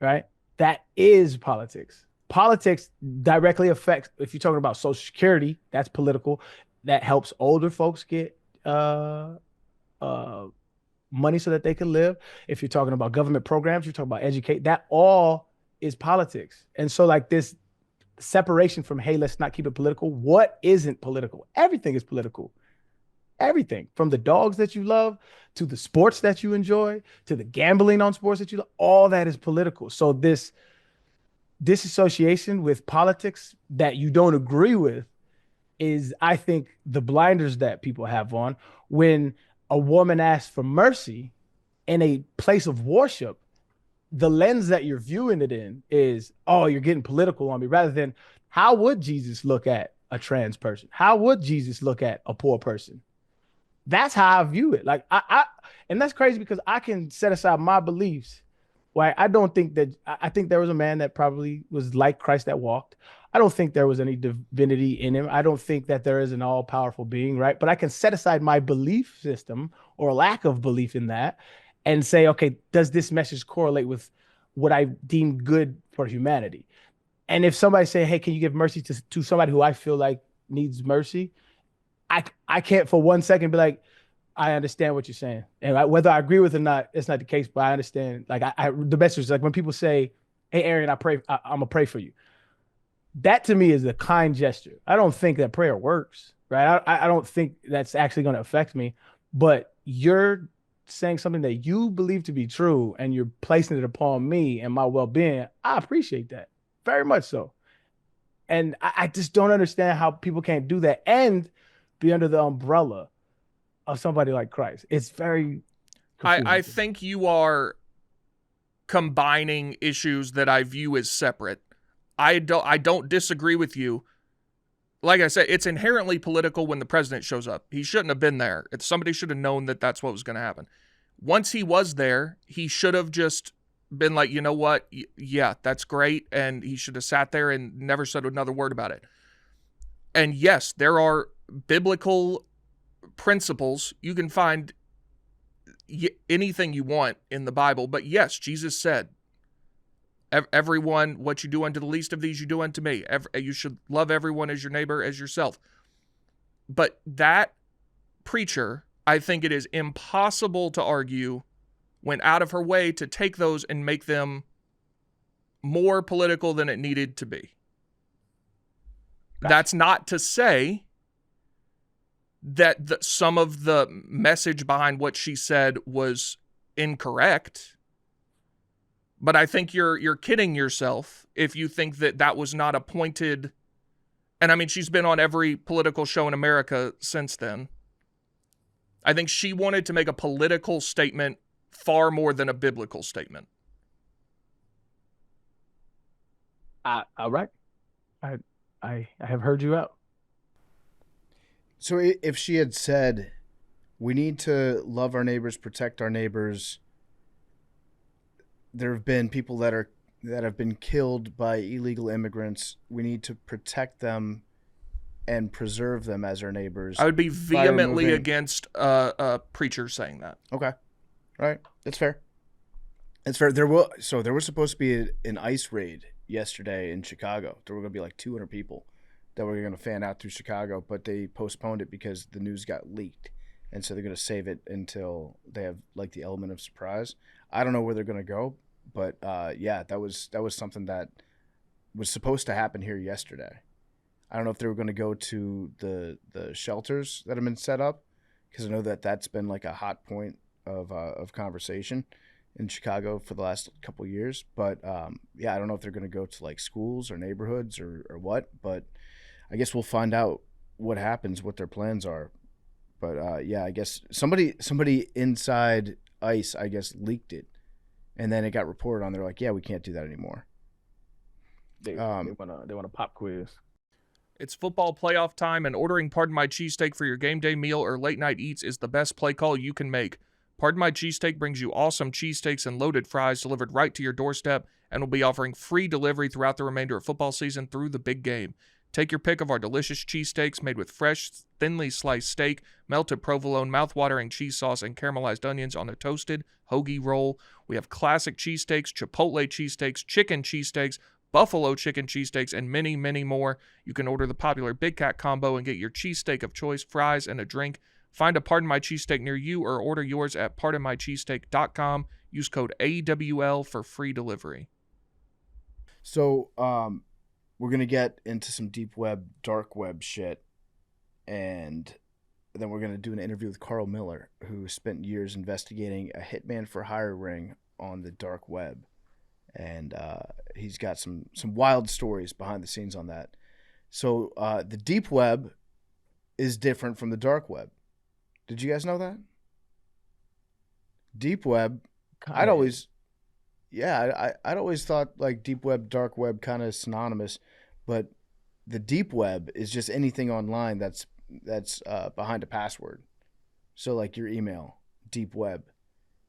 right? That is politics. Politics directly affects, if you're talking about Social Security, that's political. That helps older folks get money so that they can live. If you're talking about government programs, you're talking about educate, that all is politics. And so like this separation from, hey, let's not keep it political. What isn't political? Everything is political. Everything from the dogs that you love to the sports that you enjoy to the gambling on sports that you love, all that is political. So this disassociation with politics that you don't agree with is, I think, the blinders that people have on. When a woman asks for mercy in a place of worship, the lens that you're viewing it in is, oh, you're getting political on me, rather than how would Jesus look at a trans person? How would Jesus look at a poor person? That's how I view it. Like and that's crazy because I can set aside my beliefs. Why I don't think that, I think there was a man that probably was like Christ that walked. I don't think there was any divinity in him. I don't think that there is an all-powerful being, right? But I can set aside my belief system or lack of belief in that and say, okay, does this message correlate with what I deem good for humanity? And if somebody say, hey, can you give mercy to somebody who I feel like needs mercy? I can't for 1 second be like, I understand what you're saying. And whether I agree with it or not, it's not the case, but I understand. Like the message is like when people say, hey, Arian, I'm gonna pray for you. That to me is a kind gesture. I don't think that prayer works, right? I don't think that's actually going to affect me, but you're saying something that you believe to be true and you're placing it upon me and my well-being. I appreciate that very much so. And I just don't understand how people can't do that and be under the umbrella of somebody like Christ. It's very confusing. I think you are combining issues that I view as separate. I don't disagree with you. Like I said, it's inherently political when the president shows up. He shouldn't have been there. Somebody should have known that that's what was going to happen. Once he was there, he should have just been like, you know what? Yeah, that's great. And he should have sat there and never said another word about it. And yes, there are biblical principles. You can find anything you want in the Bible. But yes, Jesus said, everyone, what you do unto the least of these, you do unto me. You should love everyone as your neighbor as yourself. But that preacher, I think it is impossible to argue, went out of her way to take those and make them more political than it needed to be. That's not to say that some of the message behind what she said was incorrect. But I think you're kidding yourself if you think that that was not a pointed. And I mean, she's been on every political show in America since then. I think she wanted to make a political statement far more than a biblical statement. All right. I have heard you out. So if she had said, we need to love our neighbors, protect our neighbors, there have been people that have been killed by illegal immigrants. We need to protect them and preserve them as our neighbors. I would be vehemently against a preacher saying that. Okay. All right. That's fair. That's fair. There was supposed to be an ICE raid yesterday in Chicago. There were going to be like 200 people that were going to fan out through Chicago, but they postponed it because the news got leaked. And so they're going to save it until they have like the element of surprise. I don't know where they're going to go, but yeah, that was something that was supposed to happen here yesterday. I don't know if they were going to go to the shelters that have been set up, because I know that that's been like a hot point of conversation in Chicago for the last couple of years. But yeah, I don't know if they're going to go to like schools or neighborhoods or what, but I guess we'll find out what happens, what their plans are. But yeah, I guess somebody inside ICE, I guess, leaked it, and then it got reported on. They're like, yeah, we can't do that anymore. They want a pop quiz. It's football playoff time, and ordering Pardon My Cheesesteak for your game day meal or late night eats is the best play call you can make. Pardon My Cheesesteak brings you awesome cheesesteaks and loaded fries delivered right to your doorstep, and will be offering free delivery throughout the remainder of football season through the big game. Take your pick of our delicious cheesesteaks made with fresh, thinly sliced steak, melted provolone, mouth-watering cheese sauce, and caramelized onions on a toasted hoagie roll. We have classic cheesesteaks, chipotle cheesesteaks, chicken cheesesteaks, buffalo chicken cheesesteaks, and many, many more. You can order the popular Big Cat combo and get your cheesesteak of choice, fries, and a drink. Find a Pardon My Cheesesteak near you or order yours at pardonmycheesesteak.com. Use code AWL for free delivery. So, we're going to get into some deep web, dark web shit. And then we're going to do an interview with Carl Miller, who spent years investigating a hitman for hire ring on the dark web. And he's got some wild stories behind the scenes on that. So the deep web is different from the dark web. Did you guys know that? Deep web, I'd always thought like deep web, dark web kind of synonymous, but the deep web is just anything online that's behind a password. So like your email, deep web.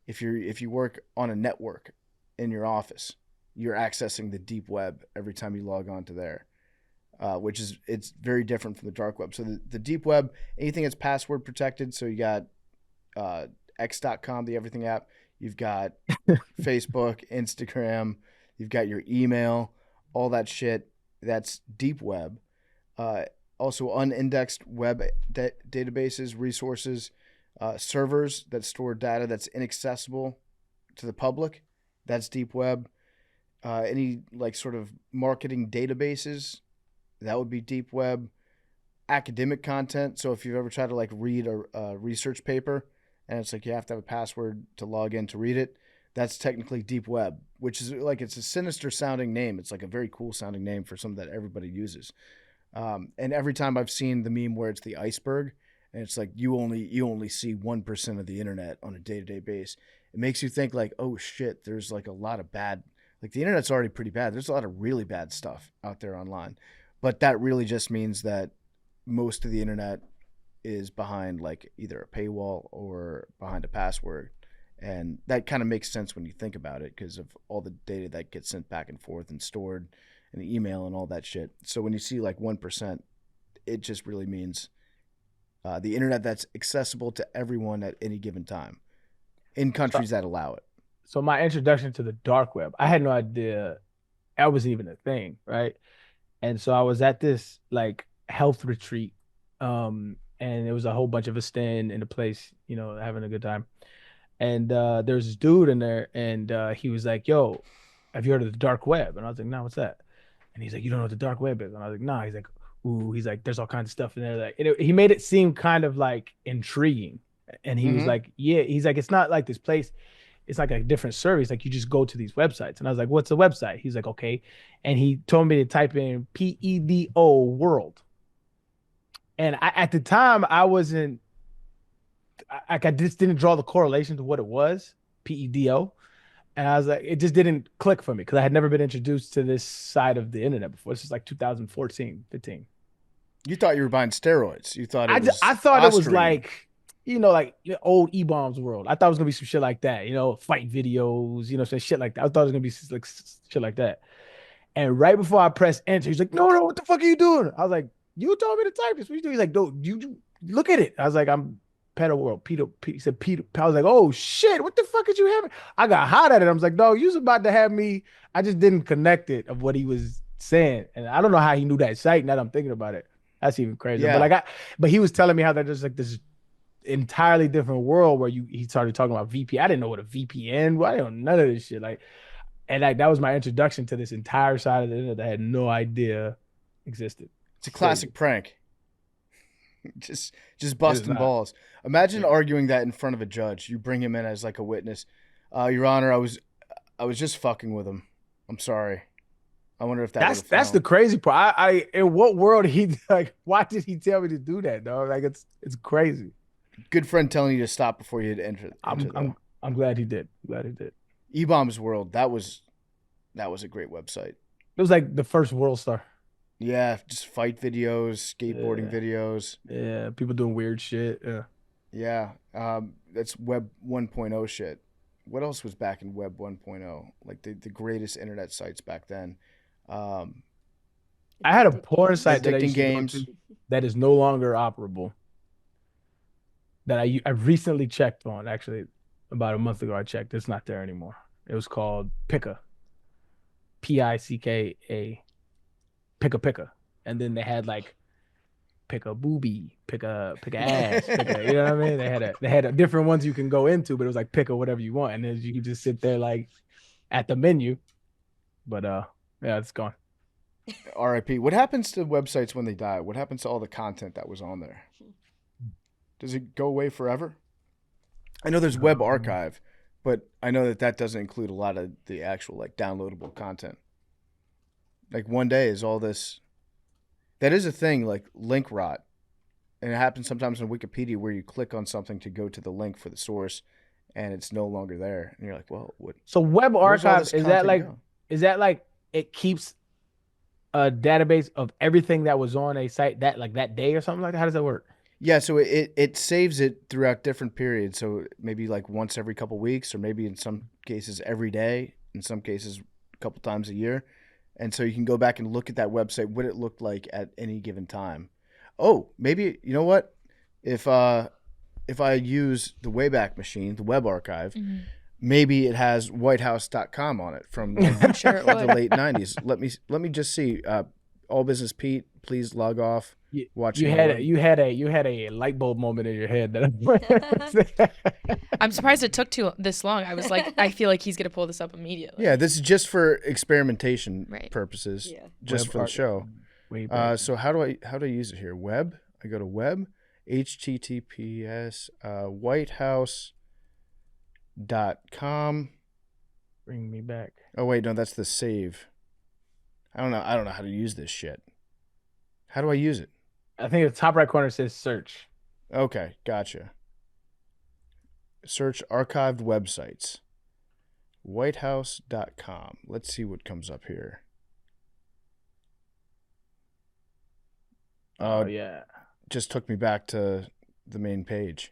If you work on a network in your office, you're accessing the deep web every time you log on to there, it's very different from the dark web. So the deep web, anything that's password protected. So you got X.com, the everything app. You've got Facebook, Instagram. You've got your email, all that shit. That's deep web. Also unindexed web databases, resources, servers that store data that's inaccessible to the public. That's deep web. Any like sort of marketing databases, that would be deep web. Academic content. So if you've ever tried to like read a research paper and it's like you have to have a password to log in to read it, that's technically deep web, which is like, it's a sinister sounding name. It's like a very cool sounding name for something that everybody uses. And every time I've seen the meme where it's the iceberg and it's like you only see 1% of the internet on a day-to-day basis, it makes you think like, oh shit, there's like a lot of bad, like the internet's already pretty bad. There's a lot of really bad stuff out there online. But that really just means that most of the internet is behind like either a paywall or behind a password. And that kind of makes sense when you think about it because of all the data that gets sent back and forth and stored and the email and all that shit. So when you see like 1%, it just really means the internet that's accessible to everyone at any given time in countries that allow it. So my introduction to the dark web, I had no idea that wasn't even a thing, right? And so I was at this like health retreat, and it was a whole bunch of us staying in the place, having a good time. And there's this dude in there, and he was like, "Yo, have you heard of the dark web?" And I was like, "No, what's that?" And he's like, "You don't know what the dark web is?" And I was like, "Nah." He's like, "Ooh," he's like, "There's all kinds of stuff in there." Like, he made it seem kind of like intriguing, and he was like, "Yeah," he's like, "It's not like this place. It's like a different service. Like you just go to these websites." And I was like, "What's a website?" He's like, "Okay." And he told me to type in PEDO world. And at the time, I wasn't, I just didn't draw the correlation to what it was, PEDO. And I was like, it just didn't click for me because I had never been introduced to this side of the internet before. This is like 2014, 15. You thought you were buying steroids. You thought I thought it was like, like old E-Bombs world. I thought it was going to be some shit like that, fight videos, some shit like that. I thought it was going to be like shit like that. And right before I pressed enter, he's like, no, what the fuck are you doing? I was like, you told me to type this. What are you doing? He's like, no, you look at it. I was like, I'm Pedo World. He said, Peter. I was like, oh shit, what the fuck did you have? I got hot at it. I was like, no, you was about to have me. I just didn't connect it of what he was saying. And I don't know how he knew that site. Now that I'm thinking about it, that's even crazier. Yeah. But he was telling me how that there's like this entirely different world where he started talking about VPN. I didn't know what a VPN was. I didn't know none of this shit. That was my introduction to this entire side of the internet that I had no idea existed. It's a classic prank. Just busting balls. Imagine arguing that in front of a judge. You bring him in as like a witness. Your Honor, I was just fucking with him. I'm sorry. I wonder if that's the crazy part. In what world he like? Why did he tell me to do that, dog? Like it's crazy. Good friend telling you to stop before you enter. I'm glad he did. Glad he did. E-Bombs World. That was a great website. It was like the first World Star. Yeah, just fight videos, skateboarding videos. Yeah, people doing weird shit. Yeah. Yeah, that's Web 1.0 shit. What else was back in Web 1.0? Like the greatest internet sites back then. I had a porn site that I Addicting used to go games. to that is no longer operable. That I recently checked on. Actually, about a month ago, I checked. It's not there anymore. It was called Picka. Picka. Picka. And then they had like pick a booby, pick a ass, you know what I mean? They had a different ones you can go into, but it was like pick a whatever you want, and then you could just sit there like at the menu. But yeah, it's gone. RIP. What happens to websites when they die? What happens to all the content that was on there? Does it go away forever? I know there's Web Archive, but I know that doesn't include a lot of the actual like downloadable content. Like one day is all this. That is a thing, like link rot, and it happens sometimes on Wikipedia where you click on something to go to the link for the source, and it's no longer there, and you're like, well, what? So Web Where's all Archive this is that content like go? it keeps a database of everything that was on a site that day or something like that? How does that work? Yeah, so it saves it throughout different periods. So maybe like once every couple weeks, or maybe in some cases every day, in some cases a couple times a year. And so you can go back and look at that website, what it looked like at any given time. Oh, maybe, you know what? If I use the Wayback Machine, the Web Archive, maybe it has whitehouse.com on it from like, Sure it the would. late 90s. Let me just see. All Business Pete, please log off. Watch You it. had a light bulb moment in your head that I'm surprised it took this long. I was like, I feel like he's gonna pull this up immediately. Yeah, this is just for experimentation Right. purposes, Yeah. just Web for the show. Wayback. So how do I use it here? Web. I go to web, HTTPS, whitehouse.com. Bring me back. Oh wait, no, that's the save. I don't know how to use this shit. How do I use it? I think the top right corner says search. Okay, gotcha. Search archived websites. Whitehouse.com. Let's see what comes up here. Oh yeah. Just took me back to the main page.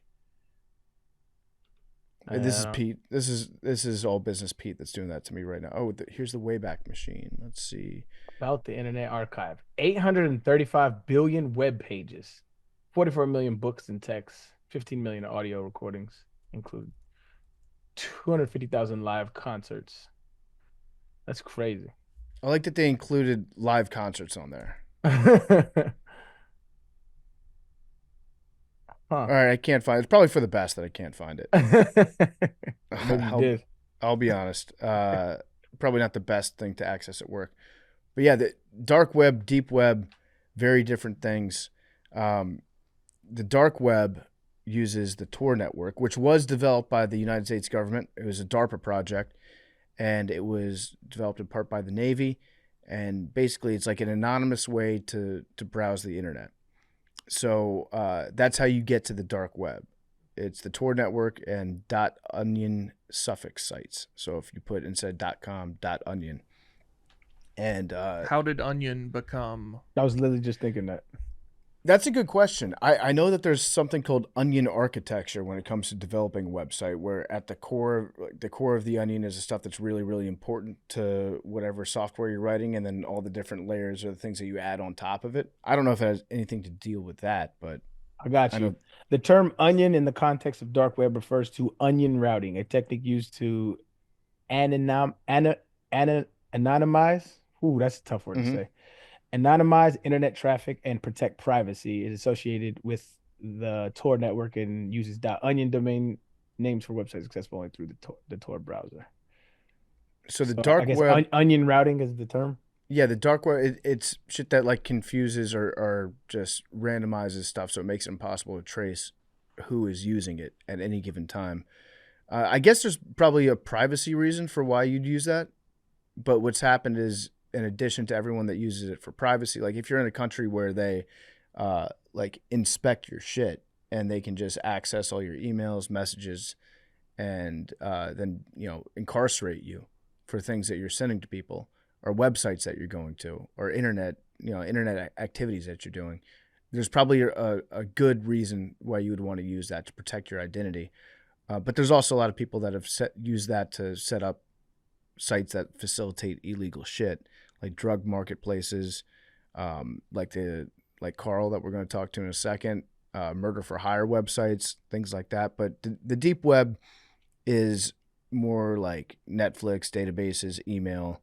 This is Pete. This is All Business Pete that's doing that to me right now. Oh, here's the Wayback Machine. Let's see. About the Internet Archive. 835 billion web pages. 44 million books and texts. 15 million audio recordings include 250,000 live concerts. That's crazy. I like that they included live concerts on there. All right, I can't find it. It's probably for the best that I can't find it. I'll be honest. Probably not the best thing to access at work. But yeah, the dark web, deep web, very different things. The dark web uses the Tor network, which was developed by the United States government. It was a DARPA project, and it was developed in part by the Navy. And basically, it's like an anonymous way to browse the internet. So that's how you get to the dark web. It's the Tor network and .onion suffix sites. So if you put instead .com, .onion. And How did Onion become? I was literally just thinking that. That's a good question. I know that there's something called onion architecture when it comes to developing a website, where at the core of the onion is the stuff that's really, really important to whatever software you're writing, and then all the different layers are the things that you add on top of it. I don't know if it has anything to deal with that, but I got you. The term onion in the context of dark web refers to onion routing, a technique used to anonymize. Ooh, that's a tough word to say. Anonymize internet traffic and protect privacy. Is associated with the Tor network and uses .onion domain names for websites accessible only through the Tor browser. So dark web, onion routing is the term. Yeah, the dark web, it's shit that like confuses or just randomizes stuff, so it makes it impossible to trace who is using it at any given time. I guess there's probably a privacy reason for why you'd use that, but what's happened is, in addition to everyone that uses it for privacy, like if you're in a country where they like inspect your shit and they can just access all your emails, messages, and then incarcerate you for things that you're sending to people, or websites that you're going to, or internet activities that you're doing. There's probably a good reason why you would want to use that to protect your identity. But there's also a lot of people that have used that to set up sites that facilitate illegal shit, like drug marketplaces, like Carl that we're going to talk to in a second, murder for hire websites, things like that. But the deep web is more like Netflix, databases, email,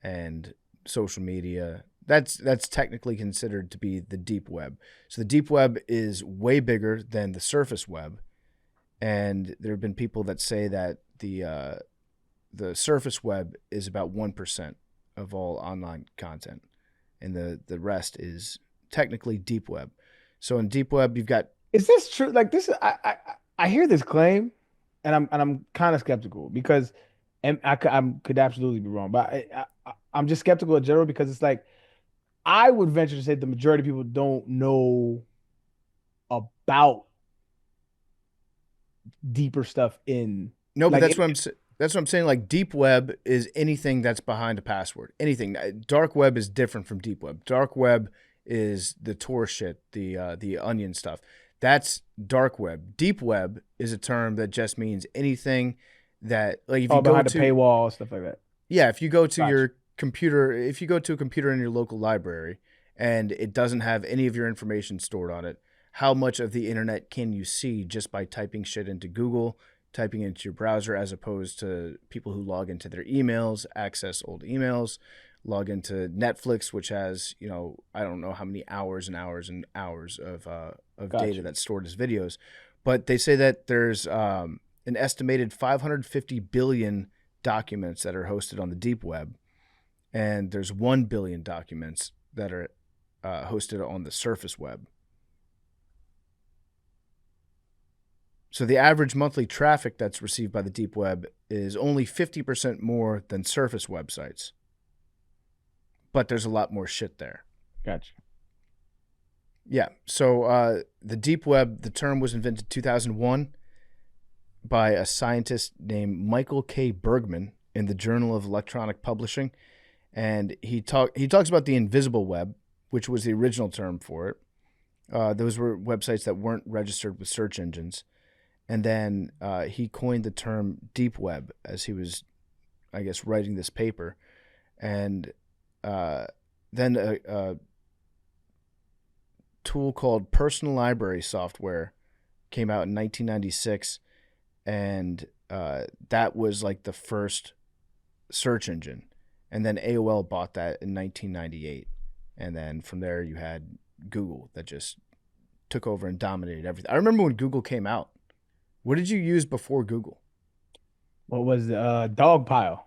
and social media. That's technically considered to be the deep web. So the deep web is way bigger than the surface web. And there have been people that say that the surface web is about 1% of all online content, and the rest is technically deep web. So in deep web, you've got. Is this true? Like this, I hear this claim, and I'm kind of skeptical because, and I could absolutely be wrong, but I'm just skeptical in general because it's like I would venture to say the majority of people don't know about deeper stuff in. No, but like, that's what I'm saying. Like deep web is anything that's behind a password. Anything. Dark web is different from deep web. Dark web is the Tor shit, the onion stuff. That's dark web. Deep web is a term that just means anything that, like, if you go behind to a paywall, stuff like that. Yeah, if you go to Gotcha. your computer, if you go to a computer in your local library and it doesn't have any of your information stored on it, how much of the internet can you see just by typing shit into Google, typing into your browser, as opposed to people who log into their emails, access old emails, log into Netflix, which has, I don't know how many hours and hours and hours of Gotcha. data that's stored as videos. But they say that there's an estimated 550 billion documents that are hosted on the deep web, and there's 1 billion documents that are hosted on the surface web. So the average monthly traffic that's received by the deep web is only 50% more than surface websites. But there's a lot more shit there. Gotcha. Yeah. So the deep web, the term was invented in 2001 by a scientist named Michael K. Bergman in the Journal of Electronic Publishing. And he talks about the invisible web, which was the original term for it. Those were websites that weren't registered with search engines. And then he coined the term deep web as he was, I guess, writing this paper. And then a tool called Personal Library Software came out in 1996. And that was like the first search engine. And then AOL bought that in 1998. And then from there you had Google that just took over and dominated everything. I remember when Google came out. What did you use before Google? What was the dog pile?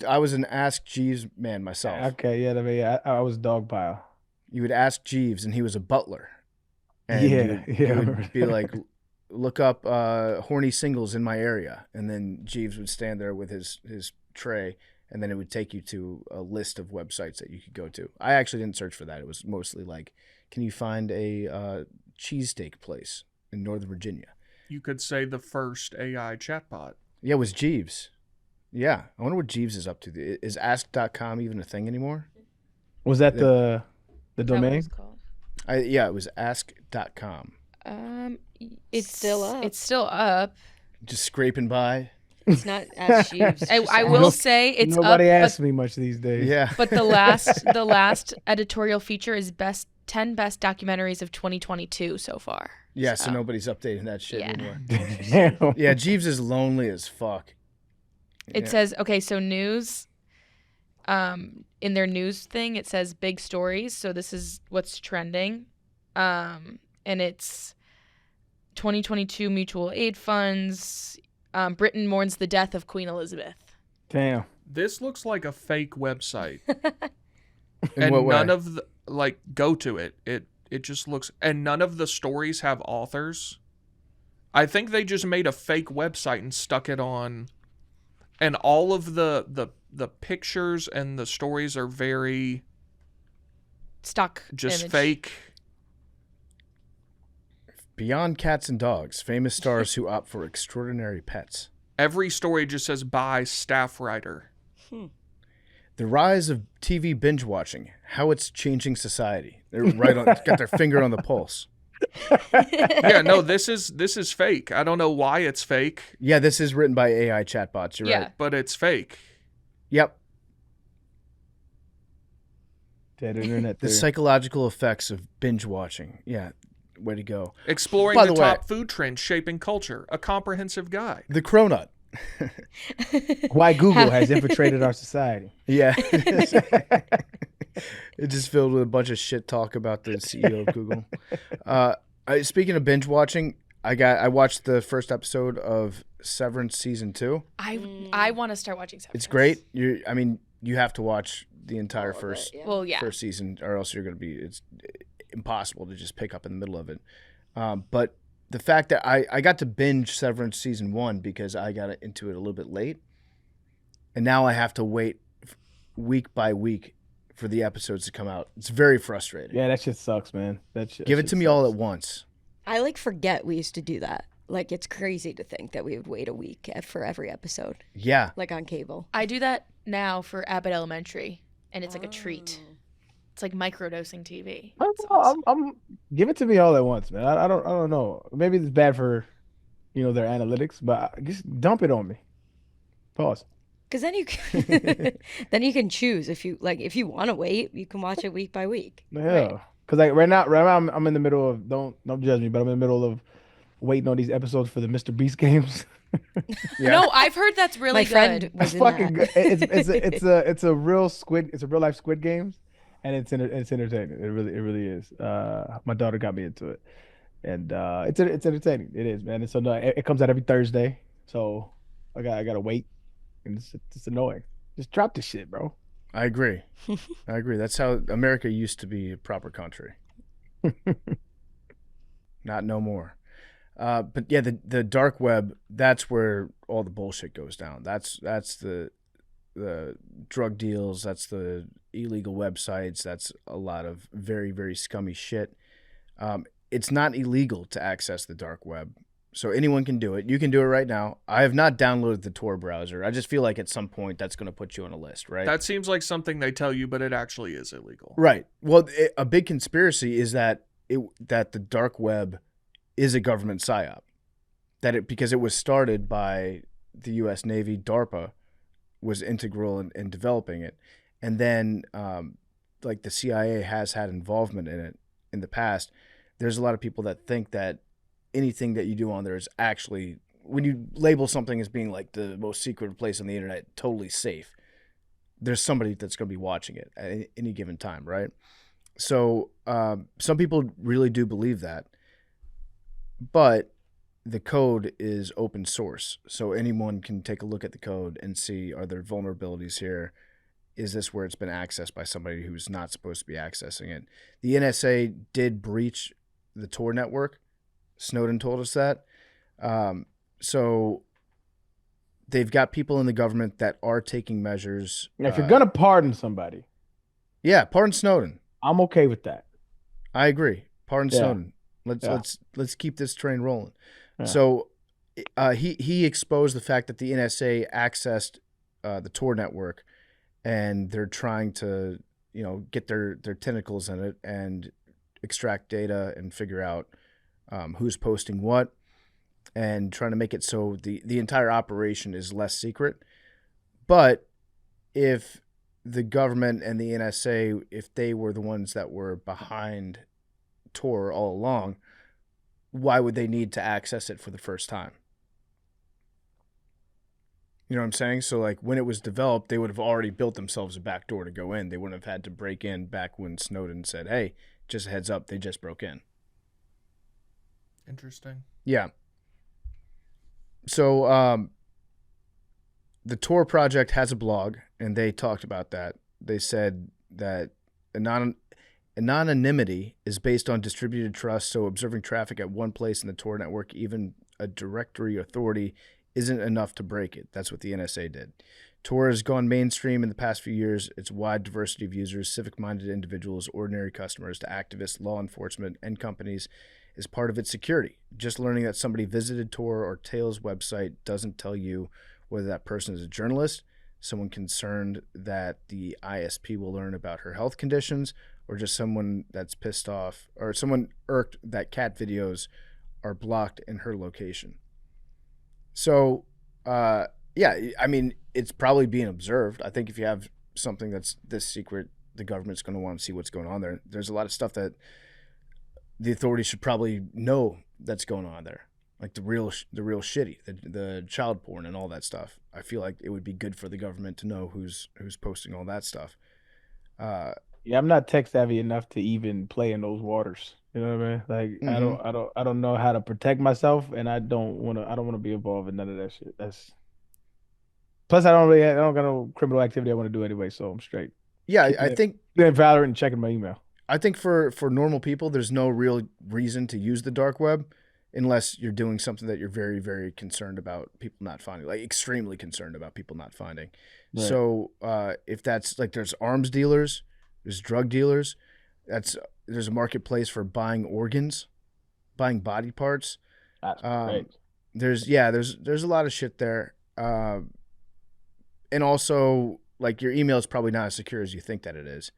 I was an Ask Jeeves man myself. Okay, yeah, I was dog pile. You would ask Jeeves, and he was a butler. And Yeah. you would be like, look up horny singles in my area. And then Jeeves would stand there with his tray, and then it would take you to a list of websites that you could go to. I actually didn't search for that. It was mostly like, can you find a cheesesteak place in Northern Virginia? You could say the first AI chatbot. Yeah, it was Jeeves. Yeah. I wonder what Jeeves is up to. Is ask.com even a thing anymore? Was that the Is that what domain? it's called? Yeah, it was ask.com. It's still up. It's still up. Just scraping by. It's not Ask Jeeves. I will say it's Nobody up, asks me much these days. Yeah. but the last editorial feature is 10 best documentaries of 2022 so far. Yeah, so nobody's updating that shit Yeah. anymore. Damn. Yeah, Jeeves is lonely as fuck. It says, okay, so news, in their news thing, it says big stories. So this is what's trending. And it's 2022 mutual aid funds. Britain mourns the death of Queen Elizabeth. Damn. This looks like a fake website. In And what way? none of the, go to it. It just looks, and none of the stories have authors. I think they just made a fake website and stuck it on, and all of the pictures and the stories are very Stock just image. fake. Beyond cats and dogs, famous stars who opt for extraordinary pets. Every story just says by staff writer. The rise of TV binge watching, how it's changing society. They're right on, got their finger on the pulse. Yeah, no, this is fake. I don't know why it's fake, Yeah, this is written by AI chatbots. You're Yeah. right. but it's fake. Yep. Dead internet The theory. psychological effects of binge watching. Yeah, way to go. Exploring By the the way- top food trends shaping culture. A comprehensive guide. The Cronut. Why Google has infiltrated our society. Yeah. It's just filled with a bunch of shit talk about the CEO of Google. Speaking of binge watching, I watched the first episode of Severance season 2. I want to start watching Severance. It's great. You have to watch the entire first Well, yeah. first season, or else you're going to be. It's impossible to just pick up in the middle of it. But the fact that I got to binge Severance season 1 because I got into it a little bit late, and now I have to wait week by week for the episodes to come out. It's very frustrating. Yeah, that shit sucks, man. Give it to me all at once. I like forget we used to do that. Like it's crazy to think that we would wait a week for every episode, Yeah. like on cable. I do that now for Abbott Elementary, and it's like a treat. It's like microdosing TV. It's awesome. I'm give it to me all at once, man. I don't know. Maybe it's bad for, their analytics, but just dump it on me. Pause. Because then you can, then you can choose if you want to wait, you can watch it week by week. Yeah, because like right now I'm in the middle of don't judge me, but I'm in the middle of waiting on these episodes for the Mr. Beast games. Yeah. No, I've heard that's really My good. friend was It's in fucking that. good. It's a real real life Squid Games, and it's entertaining. It really is. My daughter got me into it, and it's entertaining. It is, man. And so no, it comes out every Thursday, so I gotta wait, and it's annoying. Just drop the shit, bro. I agree. That's how America used to be a proper country. Not no more. But yeah, the dark web, that's where all the bullshit goes down. That's the drug deals, that's the illegal websites, that's a lot of very, very scummy shit. It's not illegal to access the dark web. So anyone can do it. You can do it right now. I have not downloaded the Tor browser. I just feel like at some point that's going to put you on a list, right? That seems like something they tell you, but it actually is illegal. Right. Well, a big conspiracy is that that the dark web is a government psyop. Because it was started by the U.S. Navy, DARPA was integral in developing it, and then like the CIA has had involvement in it in the past. There's a lot of people that think that anything that you do on there is actually, when you label something as being like the most secret place on the internet, totally safe, there's somebody that's going to be watching it at any given time, right? So some people really do believe that, but the code is open source, so anyone can take a look at the code and see, are there vulnerabilities here? Is this where it's been accessed by somebody who's not supposed to be accessing it? The NSA did breach the Tor network. Snowden told us that. So they've got people in the government that are taking measures. Now, if you're gonna pardon somebody, Yeah, pardon Snowden. I'm okay with that. I agree. Pardon Yeah. Snowden. Yeah. Let's keep this train rolling. Yeah. So he exposed the fact that the NSA accessed the Tor network, and they're trying to get their tentacles in it and extract data and figure out who's posting what, and trying to make it so the entire operation is less secret. But if the government and the NSA, if they were the ones that were behind Tor all along, why would they need to access it for the first time? You know what I'm saying? So like when it was developed, they would have already built themselves a back door to go in. They wouldn't have had to break in back when Snowden said, hey, just a heads up, they just broke in. Interesting. Yeah. So the Tor project has a blog, and they talked about that. They said that anonymity is based on distributed trust, so observing traffic at one place in the Tor network, even a directory authority, isn't enough to break it. That's what the NSA did. Tor has gone mainstream in the past few years. Its wide diversity of users, civic-minded individuals, ordinary customers to activists, law enforcement, and companies is part of its security. Just learning that somebody visited Tor or Tail's website doesn't tell you whether that person is a journalist, someone concerned that the ISP will learn about her health conditions, or just someone that's pissed off, or someone irked that cat videos are blocked in her location. So, yeah, I mean, it's probably being observed. I think if you have something that's this secret, the government's going to want to see what's going on there. There's a lot of stuff that the authorities should probably know that's going on there, like the real shitty, the child porn and all that stuff. I feel like it would be good for the government to know who's posting all that stuff. Yeah, I'm not tech savvy enough to even play in those waters. You know what I mean? Like I don't know how to protect myself, and I don't want to be involved in none of that shit. That's plus I don't got no criminal activity I want to do anyway, so I'm straight. Yeah, I think playing Valorant and checking my email. I think for normal people, there's no real reason to use the dark web unless you're doing something that you're very, very concerned about people not finding, like extremely concerned about people not finding. Right. So if that's like there's arms dealers, there's drug dealers, there's a marketplace for buying organs, buying body parts. That's great. There's a lot of shit there. And also like your email is probably not as secure as you think that it is.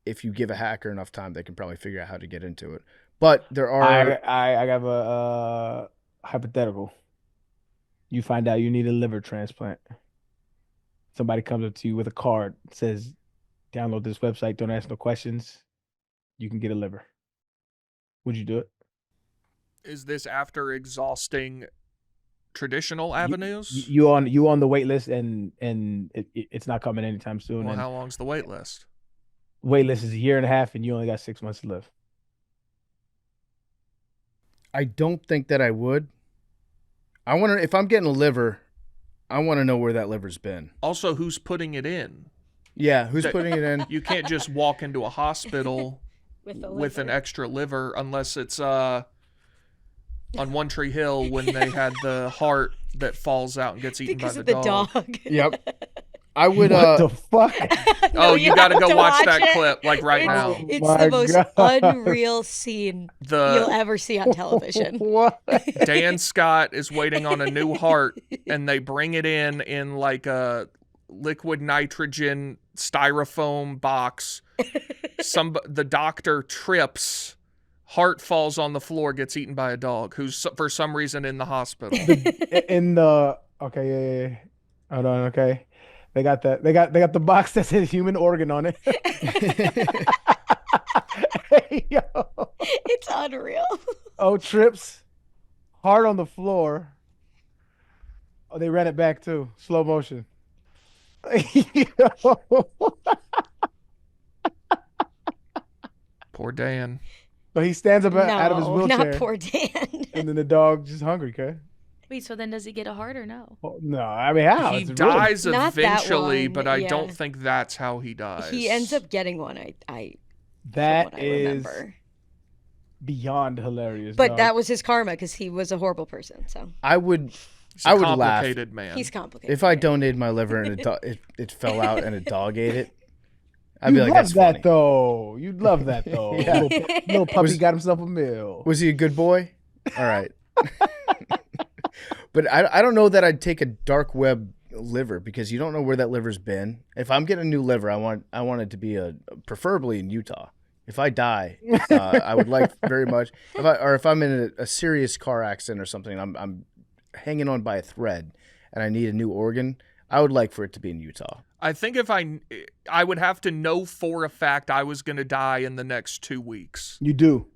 If you give a hacker enough time, they can probably figure out how to get into it. But there are... I have a hypothetical. You find out you need a liver transplant. Somebody comes up to you with a card, says, download this website, don't ask no questions. You can get a liver. Would you do it? Is this after exhausting traditional avenues? You on the wait list and it's not coming anytime soon. Well, and how long's the wait list? Wait list is 1.5 years and you only got 6 months to live. I don't think that I would. I wonder if I'm getting a liver, I want to know where that liver's been. Also, who's putting it in? Yeah, who's putting it in? You can't just walk into a hospital with an extra liver unless it's on One Tree Hill when they had the heart that falls out and gets eaten because by the dog. Yep. I would. What the fuck? No, you got to go watch that clip like right now. It's the most unreal scene you'll ever see on television. What? Dan Scott is waiting on a new heart, and they bring it in like a liquid nitrogen styrofoam box. The doctor trips. Heart falls on the floor, gets eaten by a dog who's for some reason in the hospital. Okay, yeah. Hold on, okay. They got the box that says human organ on it. Hey, yo. It's unreal. Oh, trips. Heart on the floor. Oh, they ran it back too. Slow motion. Poor Dan. But he stands up out of his wheelchair. Not poor Dan. And then the dog just hungry, okay? Wait, so then does he get a heart or no? Oh, no, I mean, how? He It's dies Not that eventually, one, but I yeah. don't think that's how he dies. He ends up getting one. That from what I is remember. beyond hilarious. But dog. that was his karma because he was a horrible person. So I would. He's a I would laugh complicated man. he's complicated. if I donated my liver and it fell out and a dog ate it. I'd be You'd like, love that's that funny. though. You'd love that though. Yeah. Little puppy got himself a meal. Was he a good boy? All right. But I don't know that I'd take a dark web liver because you don't know where that liver's been. If I'm getting a new liver, I want it to be preferably in Utah. If I die, I would like very much. If I'm in a serious car accident or something, I'm hanging on by a thread, and I need a new organ. I would like for it to be in Utah. I think if I would have to know for a fact I was going to die in the next 2 weeks. You do.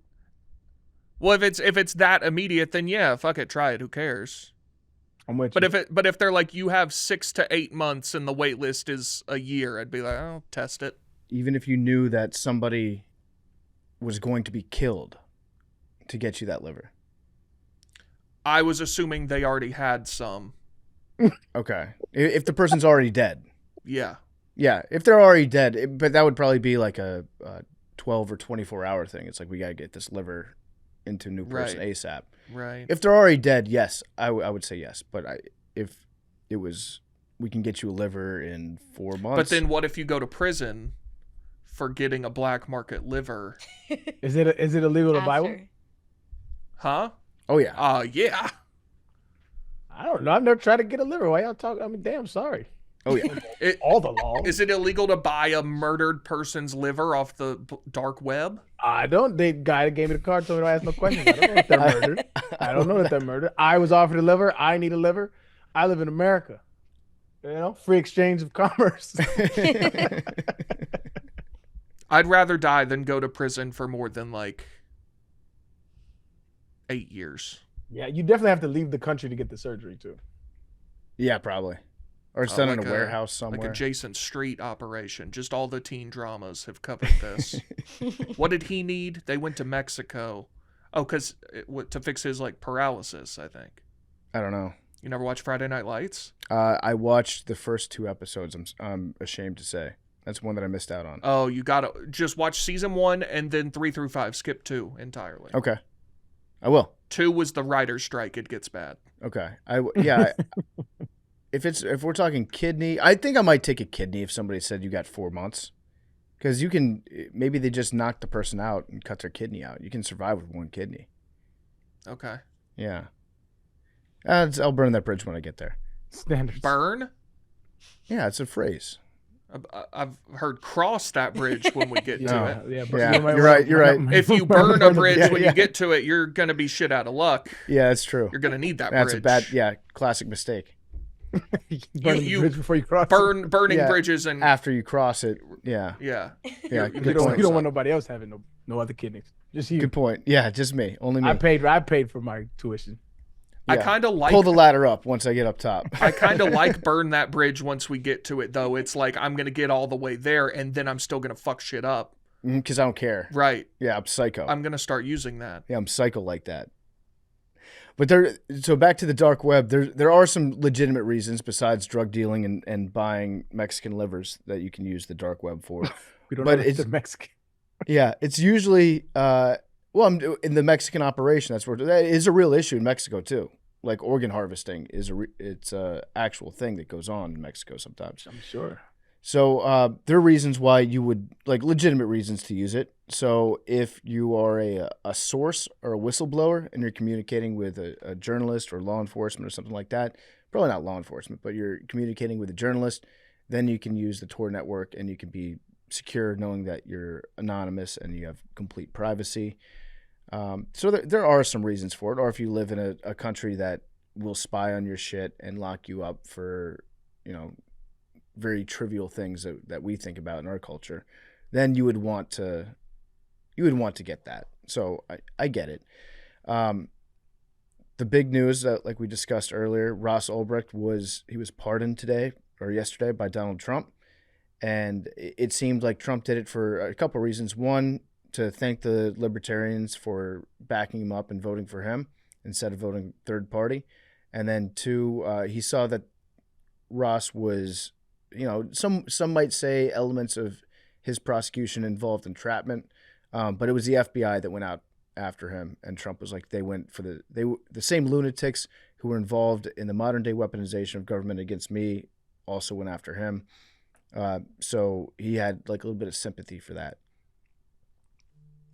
Well, if it's that immediate, then yeah, fuck it, try it. Who cares? I'm with you. But if they're like you have 6 to 8 months and the wait list is a year, I'd be like, I'll test it. Even if you knew that somebody was going to be killed to get you that liver. I was assuming they already had some. Okay. If the person's already dead. Yeah. Yeah, if they're already dead, but that would probably be like a 12 or 24 hour thing. It's like we got to get this liver into a new person ASAP. Right. If they're already dead, yes, I would say yes. But if it was, we can get you a liver in 4 months. But then what if you go to prison for getting a black market liver. Is it illegal to buy one? After. Huh? Oh yeah. Yeah. I don't know. I've never tried to get a liver. Why y'all talking? I mean, damn, sorry. Oh yeah. All the laws. Is it illegal to buy a murdered person's liver off the dark web? I don't. The guy that gave me the card told me to ask no questions. I don't know if they're murdered. I don't know that they're murdered. I was offered a liver. I need a liver. I live in America. You know, free exchange of commerce. I'd rather die than go to prison for more than like 8 years. Yeah, you definitely have to leave the country to get the surgery too. Yeah, probably. Or it's Oh, done like in a warehouse somewhere. Like a Jason Street operation. Just all the teen dramas have covered this. What did he need? They went to Mexico. Oh, because to fix his like paralysis, I think. I don't know. You never watch Friday Night Lights? I watched the first 2 episodes. I'm ashamed to say that's one that I missed out on. Oh, you gotta just watch season 1 and then 3 through 5. Skip 2 entirely. Okay, I will. 2 was the writer's strike. It gets bad. Okay, if we're talking kidney, I think I might take a kidney if somebody said you got 4 months, because you can maybe they just knocked the person out and cut their kidney out. You can survive with 1 kidney. Okay. Yeah, I'll burn that bridge when I get there. Standards. Burn? Yeah, it's a phrase. I've heard cross that bridge when we get to it. Yeah, Yeah, you're right. If you burn a bridge when you get to it, you're going to be shit out of luck. Yeah, that's true. You're going to need that That's bridge. a bad, classic mistake. Burn the bridge before you cross. Burning Yeah. bridges and After you cross it, yeah, yeah. yeah. You Good don't, point. you don't want nobody else having no other kidneys. Just you. Good point. Yeah, just me, only me. I paid for my tuition. I Yeah. kind of like Pull the ladder up once I get up top. I kind of like burn that bridge once we get to it though. It's like I'm going to get all the way there and then I'm still going to fuck shit up. Because I don't care. Right. Yeah, I'm psycho. I'm going to start using that. Yeah, I'm psycho like that. But so back to the dark web, there are some legitimate reasons besides drug dealing and buying Mexican livers that you can use the dark web for. We don't But know if it's Mexican. Yeah, it's usually I'm in the Mexican operation. That is a real issue in Mexico too. Like organ harvesting it's a actual thing that goes on in Mexico sometimes. I'm sure. So there are reasons why you would, like legitimate reasons to use it. So if you are a source or a whistleblower and you're communicating with a journalist or law enforcement or something like that, probably not law enforcement, but you're communicating with a journalist, then you can use the Tor network and you can be secure knowing that you're anonymous and you have complete privacy. So there are some reasons for it. Or if you live in a country that will spy on your shit and lock you up for, very trivial things that we think about in our culture, then you would want to get that. So I get it. The big news that, like we discussed earlier, Ross Ulbricht was pardoned today or yesterday by Donald Trump. And it seemed like Trump did it for a couple of reasons. One, to thank the libertarians for backing him up and voting for him instead of voting third party. And then 2, he saw that Ross was, some might say elements of his prosecution involved entrapment, but it was the FBI that went out after him. And Trump was like, they went for the same lunatics who were involved in the modern day weaponization of government against me also went after him. So he had like a little bit of sympathy for that.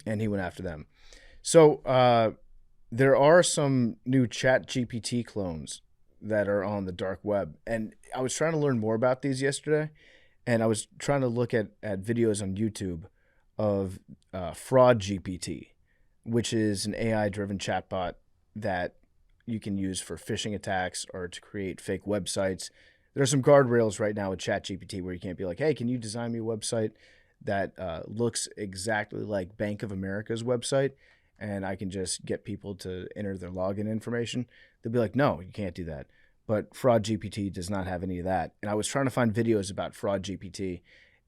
And he went after them. So there are some new ChatGPT clones that are on the dark web. And I was trying to learn more about these yesterday. And I was trying to look at videos on YouTube of Fraud GPT, which is an AI-driven chatbot that you can use for phishing attacks or to create fake websites. There are some guardrails right now with ChatGPT where you can't be like, hey, can you design me a website that looks exactly like Bank of America's website, and I can just get people to enter their login information? They'll be like, no, you can't do that. But Fraud GPT does not have any of that. And I was trying to find videos about Fraud GPT,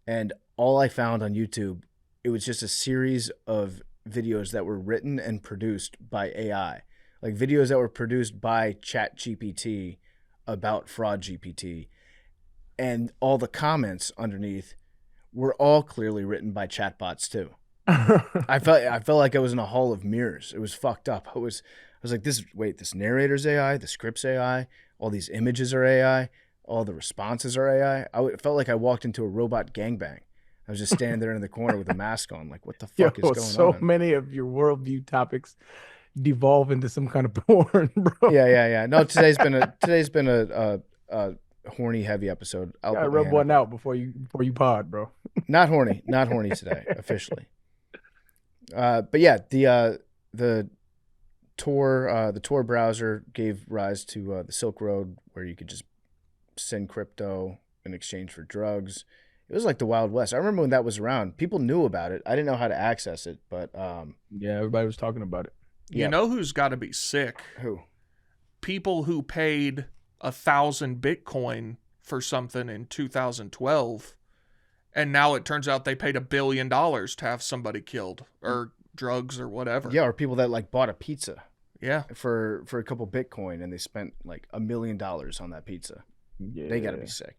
and all I found on YouTube, it was just a series of videos that were written and produced by AI, like videos that were produced by ChatGPT about Fraud GPT, and all the comments underneath were all clearly written by chatbots too. I felt like I was in a hall of mirrors. It was fucked up. I was like, this narrator's AI, the script's AI, all these images are AI, all the responses are AI. I felt like I walked into a robot gangbang. I was just standing there in the corner with a mask on, like, what the Yo, fuck is going so on? many of your worldview topics devolve into some kind of porn, bro. Yeah. No, today's been a horny heavy episode. I'll Gotta put my rub hand one up. out before you pod, bro. Not horny today officially. But yeah, the Tor browser gave rise to the Silk Road, where you could just send crypto in exchange for drugs. It was like the Wild West. I remember when that was around. People knew about it. I didn't know how to access it, but Yeah, everybody was talking about it. You know who's got to be sick? Who? People who paid 1,000 Bitcoin for something in 2012, and now it turns out they paid $1 billion to have somebody killed, or drugs, or whatever. Yeah, or people that like bought a pizza. Yeah. For a couple Bitcoin, and they spent like $1 million on that pizza. Yeah. They got to be sick.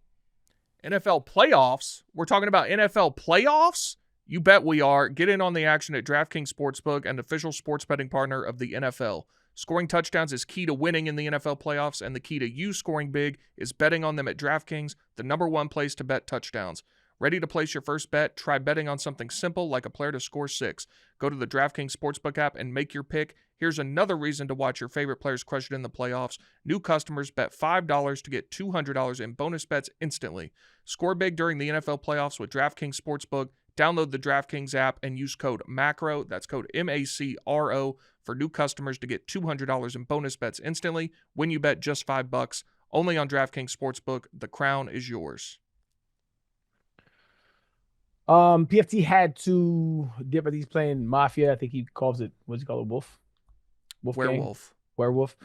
NFL playoffs. We're talking about NFL playoffs? You bet we are. Get in on the action at DraftKings Sportsbook, an official sports betting partner of the NFL. Scoring touchdowns is key to winning in the NFL playoffs, and the key to you scoring big is betting on them at DraftKings, the #1 place to bet touchdowns. Ready to place your first bet? Try betting on something simple like a player to score 6. Go to the DraftKings Sportsbook app and make your pick. Here's another reason to watch your favorite players crush it in the playoffs. New customers bet $5 to get $200 in bonus bets instantly. Score big during the NFL playoffs with DraftKings Sportsbook. Download the DraftKings app and use code MACRO, that's code MACRO, for new customers to get $200 in bonus bets instantly when you bet just $5. Only on DraftKings Sportsbook. The crown is yours. PFT had to dip, but he's playing Mafia. I think he calls it, what's he call it? Werewolf. Werewolf.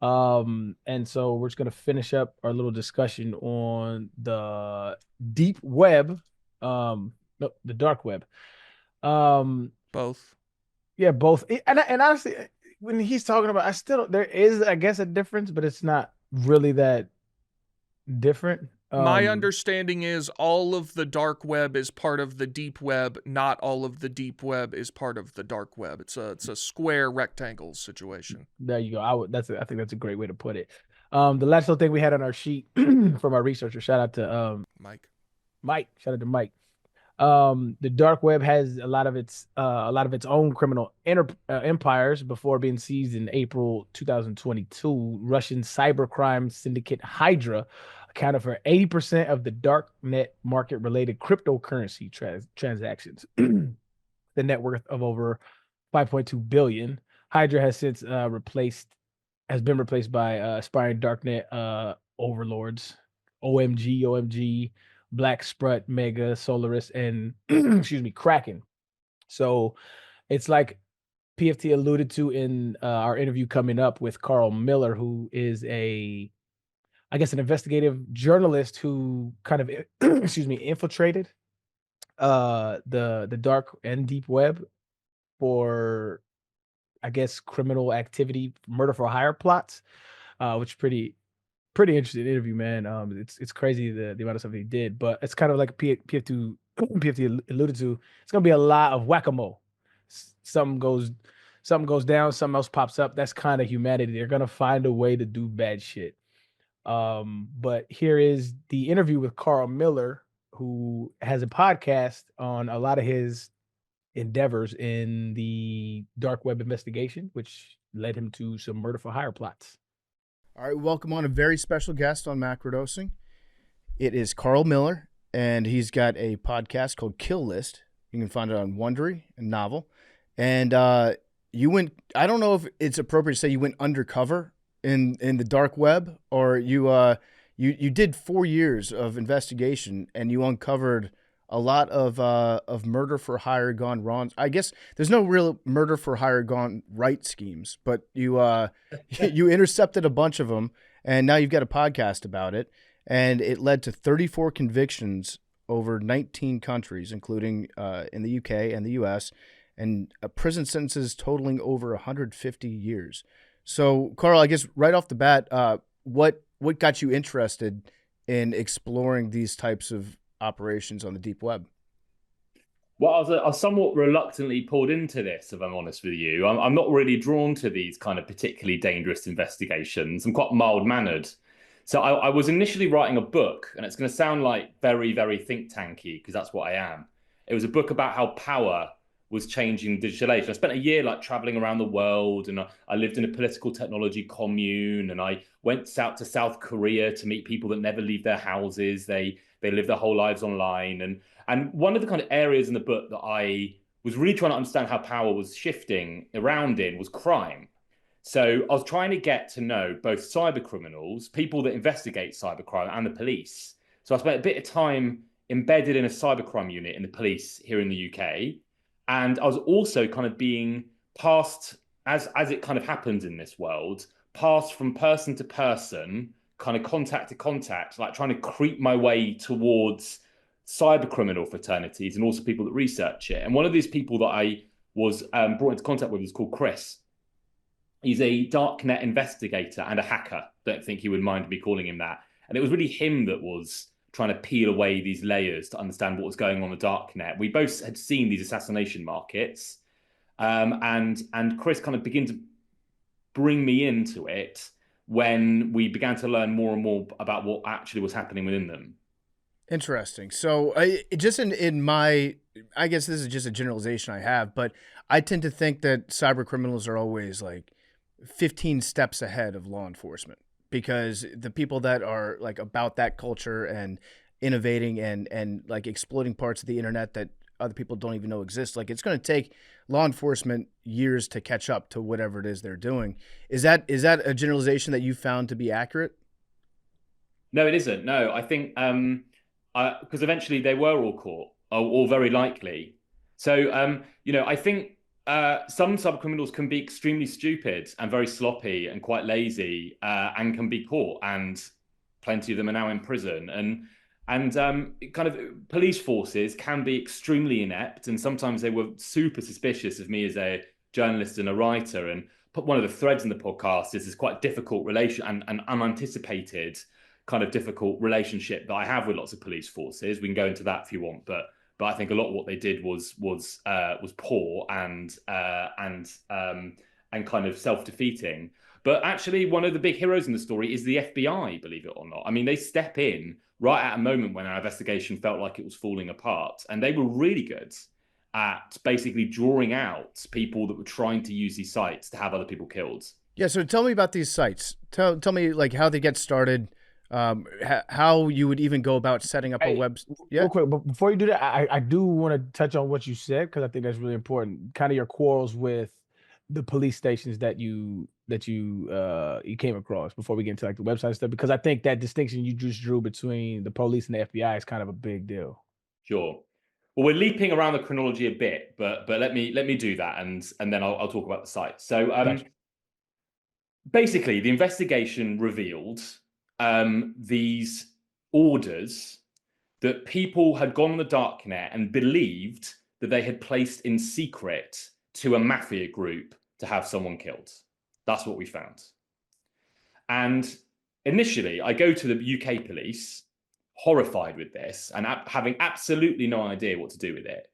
And so we're just gonna finish up our little discussion on the deep web. No, the dark web. Both. Yeah, both. And honestly, when he's talking about, there is, I guess, a difference, but it's not really that different. My understanding is all of the dark web is part of the deep web. Not all of the deep web is part of the dark web. It's a square rectangle situation. There you go. I think that's a great way to put it. The last little thing we had on our sheet from our researcher. Shout out to Mike. Shout out to Mike. The dark web has a lot of its own criminal empires before being seized in April 2022. Russian cybercrime syndicate Hydra accounted for 80% of the dark net market related cryptocurrency transactions. The net worth of over 5.2 billion. Hydra has since been replaced by aspiring darknet overlords, OMG, Black Sprut, Mega, Solaris, and Kraken. So it's like PFT alluded to in our interview coming up with Carl Miller, who is an investigative journalist who kind of infiltrated the dark and deep web for, I guess, criminal activity, murder for hire plots, which is pretty interesting interview, man. It's crazy the amount of stuff he did, but it's kind of like PFT alluded to. It's gonna be a lot of whack-a-mole. Something goes down, something else pops up. That's kind of humanity. They're gonna find a way to do bad shit. But here is the interview with Carl Miller, who has a podcast on a lot of his endeavors in the dark web investigation, which led him to some murder for hire plots. All right, welcome on a very special guest on Macrodosing. It is Carl Miller, and he's got a podcast called Kill List. You can find it on Wondery and Novel. And you went, I don't know if it's appropriate to say you went undercover in the dark web, or you did 4 years of investigation and you uncovered a lot of murder for hire gone wrong. I guess there's no real murder for hire gone right schemes, but you you intercepted a bunch of them, and now you've got a podcast about it, and it led to 34 convictions over 19 countries, including in the UK and the US, and prison sentences totaling over 150 years. So, Carl, I guess right off the bat, what got you interested in exploring these types of operations on the deep web? Well, I was somewhat reluctantly pulled into this, if I'm honest with you. I'm not really drawn to these kind of particularly dangerous investigations. I'm quite mild-mannered. So I was initially writing a book, and it's going to sound like very, very think tanky, because that's what I am. It was a book about how power was changing digital age. I spent a year like traveling around the world, and I lived in a political technology commune, and I went out to South Korea to meet people that never leave their houses. They live their whole lives online. And one of the kind of areas in the book that I was really trying to understand how power was shifting around in was crime. So I was trying to get to know both cyber criminals, people that investigate cybercrime, and the police. So I spent a bit of time embedded in a cybercrime unit in the police here in the UK. And I was also kind of being passed, as it kind of happens in this world, passed from person to person, kind of contact to contact, like trying to creep my way towards cyber criminal fraternities and also people that research it. And one of these people that I was brought into contact with is called Chris. He's a darknet investigator and a hacker. Don't think he would mind me calling him that. And it was really him that was trying to peel away these layers to understand what was going on the darknet. We both had seen these assassination markets, and Chris kind of began to bring me into it when we began to learn more and more about what actually was happening within them. Interesting. So just in my, I guess this is just a generalization I have, but I tend to think that cyber criminals are always like 15 steps ahead of law enforcement, because the people that are like about that culture and innovating and like exploiting parts of the internet that other people don't even know exist, like it's going to take law enforcement years to catch up to whatever it is they're doing. Is that a generalization that you found to be accurate? No, it isn't. No, I think because eventually they were all caught, or very likely. So I think some subcriminals can be extremely stupid and very sloppy and quite lazy, and can be caught, and plenty of them are now in prison. And kind of police forces can be extremely inept, and sometimes they were super suspicious of me as a journalist and a writer. And one of the threads in the podcast is this quite difficult relation and unanticipated kind of difficult relationship that I have with lots of police forces. We can go into that if you want, but I think a lot of what they did was poor and kind of self-defeating. But actually, one of the big heroes in the story is the FBI, believe it or not. I mean, they step in right at a moment when our investigation felt like it was falling apart, and they were really good at basically drawing out people that were trying to use these sites to have other people killed. Yeah. So tell me about these sites. Tell me like how they get started. How you would even go about setting up a web. Yeah. Real quick, but before you do that, I do want to touch on what you said, because I think that's really important. Kind of your quarrels with the police stations that you came across before we get into like the website stuff, because I think that distinction you just drew between the police and the FBI is kind of a big deal. Sure. Well, we're leaping around the chronology a bit, but let me do that, and then I'll talk about the site. So Gotcha. basically, the investigation revealed these orders that people had gone on the darknet and believed that they had placed in secret to a mafia group to have someone killed. That's what we found. And initially, I go to the UK police, horrified with this and having absolutely no idea what to do with it.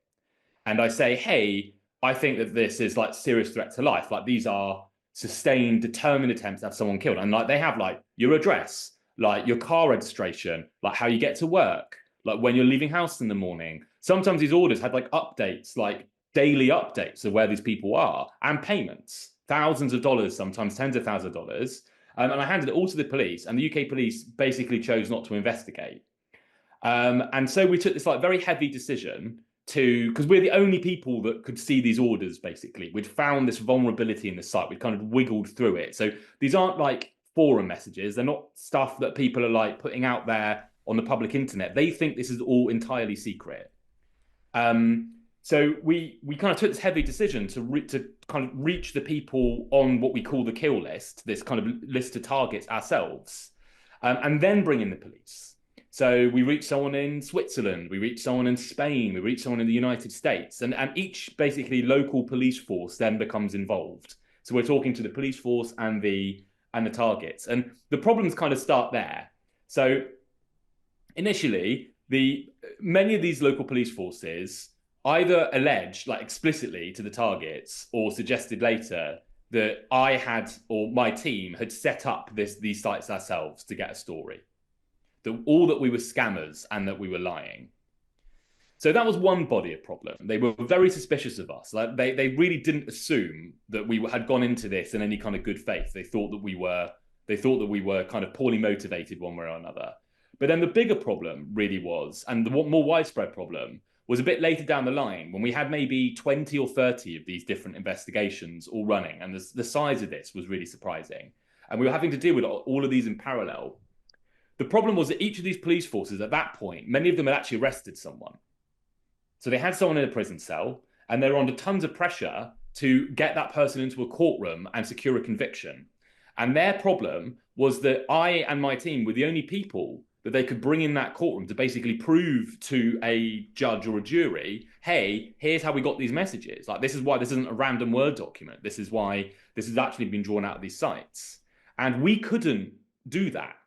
And I say, hey, I think that this is like serious threat to life. Like these are sustained, determined attempts to have someone killed. And like they have like your address, like your car registration, like how you get to work, like when you're leaving house in the morning. Sometimes these orders had like updates, like daily updates of where these people are, and payments, thousands of dollars, sometimes tens of thousands of dollars. And I handed it all to the police, and the UK police basically chose not to investigate. And so we took this like very heavy decision because we're the only people that could see these orders, basically. We'd found this vulnerability in the site. We'd kind of wiggled through it. So these aren't like forum messages. They're not stuff that people are like putting out there on the public internet. They think this is all entirely secret. So we kind of took this heavy decision to kind of reach the people on what we call the kill list, this kind of list of targets ourselves, and then bring in the police. So we reached someone in Switzerland, we reached someone in Spain, we reached someone in the United States, and each basically local police force then becomes involved. So we're talking to the police force and the targets, and the problems kind of start there. So initially, many of these local police forces either alleged, like explicitly to the targets, or suggested later that I had or my team had set up these sites ourselves to get a story. That we were scammers and that we were lying. So that was one body of problem. They were very suspicious of us. Like they really didn't assume that we had gone into this in any kind of good faith. They thought that we were kind of poorly motivated one way or another. But then the bigger problem really was, and the more widespread problem, was a bit later down the line when we had maybe 20 or 30 of these different investigations all running. And the size of this was really surprising. And we were having to deal with all of these in parallel. The problem was that each of these police forces at that point, many of them had actually arrested someone. So they had someone in a prison cell and they were under tons of pressure to get that person into a courtroom and secure a conviction. And their problem was that I and my team were the only people that they could bring in that courtroom to basically prove to a judge or a jury, hey, here's how we got these messages. Like, this is why this isn't a random Word document. This is why this has actually been drawn out of these sites. And we couldn't do that.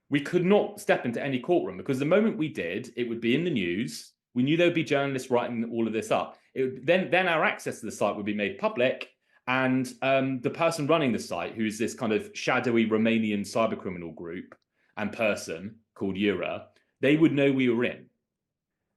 We could not step into any courtroom because the moment we did, it would be in the news. We knew there would be journalists writing all of this up. Then our access to the site would be made public. And the person running the site, who is this kind of shadowy Romanian cybercriminal group and person called Eura, they would know we were in.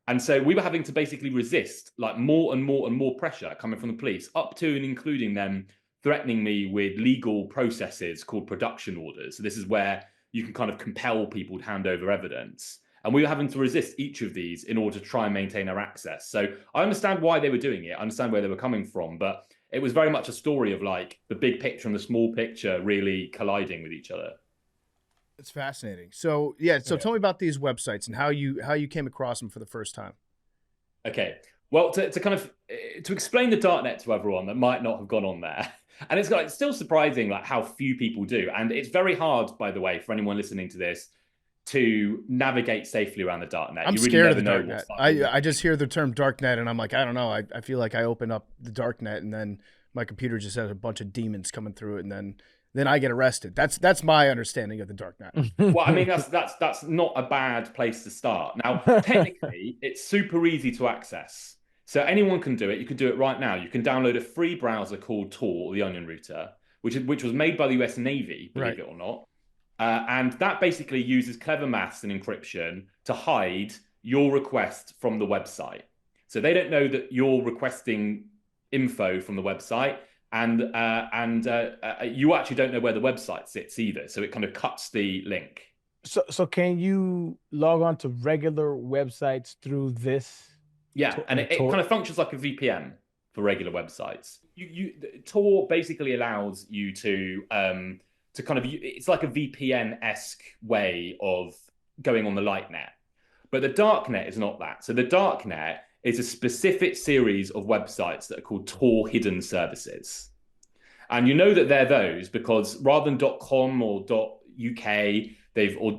And so we were having to basically resist like more and more and more pressure coming from the police, up to and including them threatening me with legal processes called production orders. So this is where you can kind of compel people to hand over evidence. And we were having to resist each of these in order to try and maintain our access. So I understand why they were doing it. I understand where they were coming from, but it was very much a story of like the big picture and the small picture really colliding with each other. It's fascinating. So tell me about these websites and how you came across them for the first time. Okay. Well, to explain the darknet to everyone that might not have gone on there, and it's still surprising like how few people do, and it's very hard, by the way, for anyone listening to this to navigate safely around the darknet. I'm scared of the darknet. I just hear the term darknet and I'm like, I don't know. I feel like I open up the darknet and then my computer just has a bunch of demons coming through it, and then I get arrested. That's my understanding of the darknet. Well, I mean, that's not a bad place to start. Now, technically, it's super easy to access. So anyone can do it. You can do it right now. You can download a free browser called Tor, or the Onion Router, which was made by the US Navy, believe it or not. And that basically uses clever maths and encryption to hide your request from the website. So they don't know that you're requesting info from the website, and you actually don't know where the website sits either. So it kind of cuts the link. So can you log on to regular websites through this? Yeah, and it kind of functions like a VPN for regular websites. Tor basically allows you to kind of, it's like a VPN-esque way of going on the light net. But the darknet is not that. So the darknet is a specific series of websites that are called Tor hidden services. And you know that they're those because rather than .com or .uk, or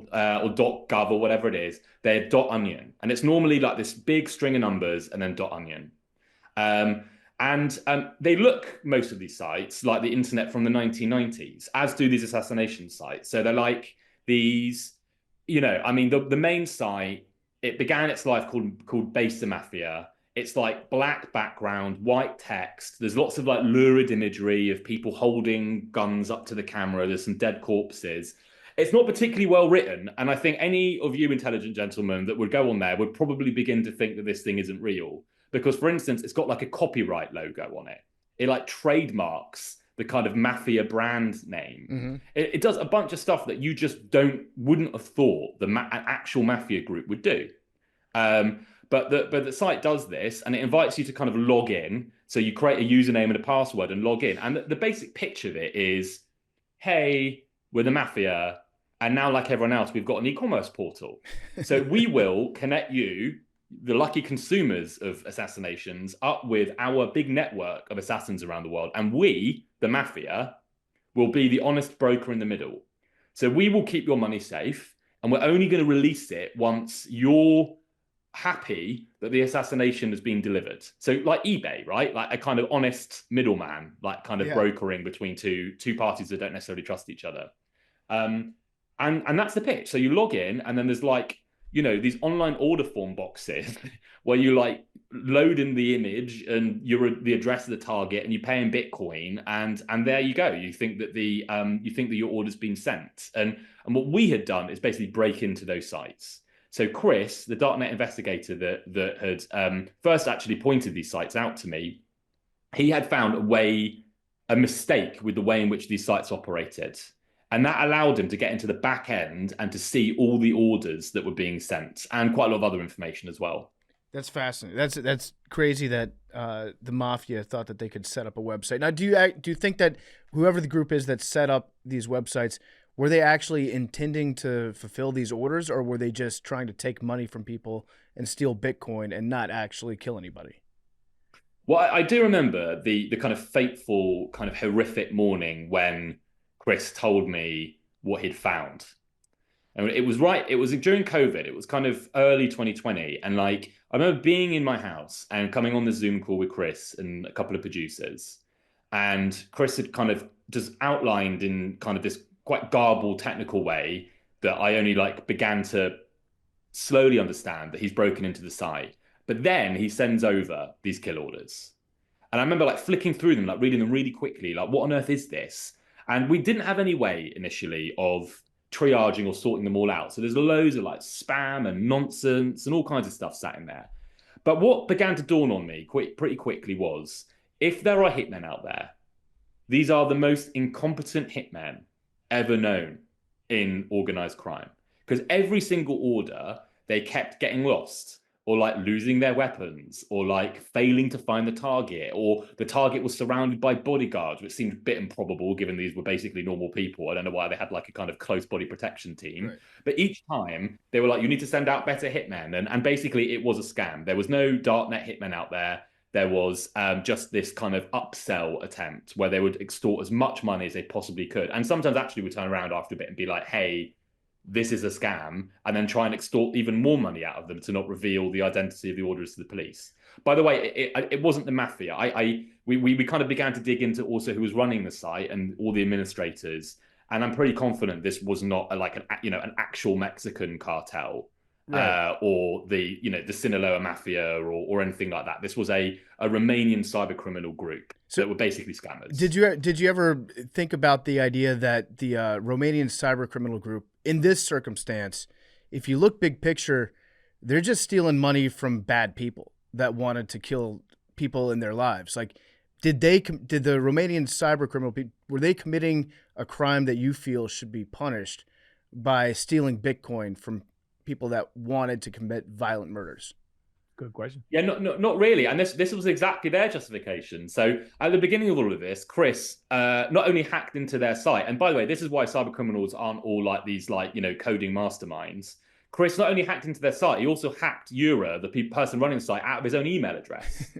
.gov or whatever it is, they're .onion. And it's normally like this big string of numbers and then .onion. And they look, most of these sites, like the internet from the 1990s, as do these assassination sites. So they're like these, I mean, the main site, it began its life called Base the Mafia. It's like black background, white text. There's lots of like lurid imagery of people holding guns up to the camera. There's some dead corpses. It's not particularly well written. And I think any of you intelligent gentlemen that would go on there would probably begin to think that this thing isn't real. Because, for instance, it's got like a copyright logo on it. It like trademarks the kind of mafia brand name. Mm-hmm. It does a bunch of stuff that you just wouldn't have thought an actual mafia group would do. But the site does this, and it invites you to kind of log in. So you create a username and a password and log in. And the basic pitch of it is, hey, we're the mafia. And now, like everyone else, we've got an e-commerce portal. So we will connect you, the lucky consumers of assassinations, up with our big network of assassins around the world. And we, the mafia, will be the honest broker in the middle. So we will keep your money safe, and we're only going to release it once you're happy that the assassination has been delivered. So like eBay, right? Like a kind of honest middleman, like kind of brokering between two parties that don't necessarily trust each other. And that's the pitch. So you log in, and then there's like, these online order form boxes where you like load in the image and the address of the target, and you pay in Bitcoin, and there you go. You think that your order's been sent. And what we had done is basically break into those sites. So Chris, the darknet investigator that had first actually pointed these sites out to me, he had found a mistake with the way in which these sites operated. And that allowed him to get into the back end and to see all the orders that were being sent and quite a lot of other information as well. That's fascinating. That's crazy that the mafia thought that they could set up a website. Now, do you think that whoever the group is that set up these websites, were they actually intending to fulfill these orders, or were they just trying to take money from people and steal Bitcoin and not actually kill anybody? Well, I do remember the kind of fateful, kind of horrific morning when Chris told me what he'd found. And it was during COVID. It was kind of early 2020. And like, I remember being in my house and coming on the Zoom call with Chris and a couple of producers. And Chris had kind of just outlined in kind of this quite garbled technical way that I only like began to slowly understand that he's broken into the site. But then he sends over these kill orders. And I remember like flicking through them, like reading them really quickly, like what on earth is this? And we didn't have any way initially of triaging or sorting them all out. So there's loads of like spam and nonsense and all kinds of stuff sat in there. But what began to dawn on me pretty quickly was, if there are hitmen out there, these are the most incompetent hitmen ever known in organized crime. Because every single order, they kept getting lost, or like losing their weapons, or like failing to find the target, or the target was surrounded by bodyguards, which seemed a bit improbable given these were basically normal people. I don't know why they had like a kind of close body protection team. Right. But each time they were like, you need to send out better hitmen. And basically it was a scam. There was no darknet hitmen out there. There was just this kind of upsell attempt where they would extort as much money as they possibly could. And sometimes actually would turn around after a bit and be like, hey, this is a scam, and then try and extort even more money out of them to not reveal the identity of the orders to the police. By the way, it wasn't the mafia. We kind of began to dig into also who was running the site and all the administrators, and I'm pretty confident this was not an actual Mexican cartel, right, or the Sinaloa mafia or anything like that. This was a Romanian cyber criminal group that were basically scammers. Did you ever think about the idea that the Romanian cyber criminal group, in this circumstance, if you look big picture, they're just stealing money from bad people that wanted to kill people in their lives? Like, did the Romanian cyber criminal people, were they committing a crime that you feel should be punished by stealing Bitcoin from people that wanted to commit violent murders? Good question. Yeah, not really. And this was exactly their justification. So at the beginning of all of this, Chris not only hacked into their site, and by the way, this is why cyber criminals aren't all like these coding masterminds. Chris not only hacked into their site, he also hacked Yura, the person running the site, out of his own email address.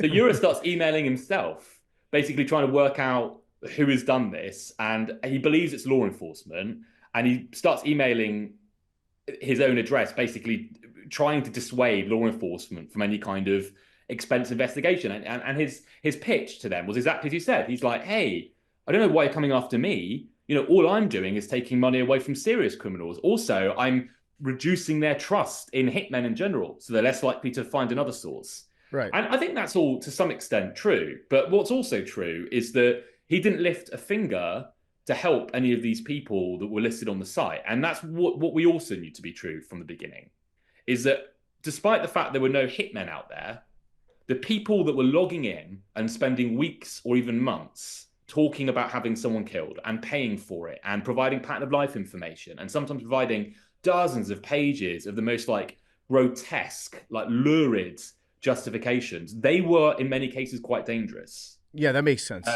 So Yura starts emailing himself, basically trying to work out who has done this, and he believes it's law enforcement, and he starts emailing his own address, basically trying to dissuade law enforcement from any kind of expense investigation. And his pitch to them was exactly as you said. He's like, hey, I don't know why you're coming after me. All I'm doing is taking money away from serious criminals. Also, I'm reducing their trust in hitmen in general, so they're less likely to find another source. Right. And I think that's all to some extent true. But what's also true is that he didn't lift a finger to help any of these people that were listed on the site. And that's what we also knew to be true from the beginning, is that despite the fact there were no hitmen out there, the people that were logging in and spending weeks or even months talking about having someone killed and paying for it and providing pattern of life information and sometimes providing dozens of pages of the most grotesque, lurid justifications, they were in many cases quite dangerous. Yeah, that makes sense.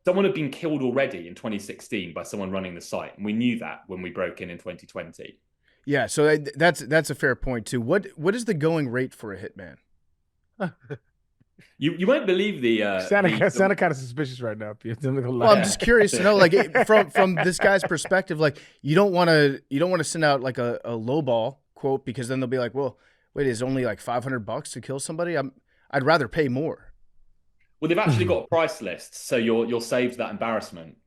Someone had been killed already in 2016 by someone running the site, and we knew that when we broke in 2020. Yeah, so that's a fair point too. What is the going rate for a hitman? You won't believe the sound kind of suspicious right now. Well, I'm just curious to know, from this guy's perspective, you don't want to send out a lowball quote, because then they'll be like, well, wait, it's only $500 to kill somebody. I'd rather pay more. Well, they've actually got a price list, so you're saved that embarrassment.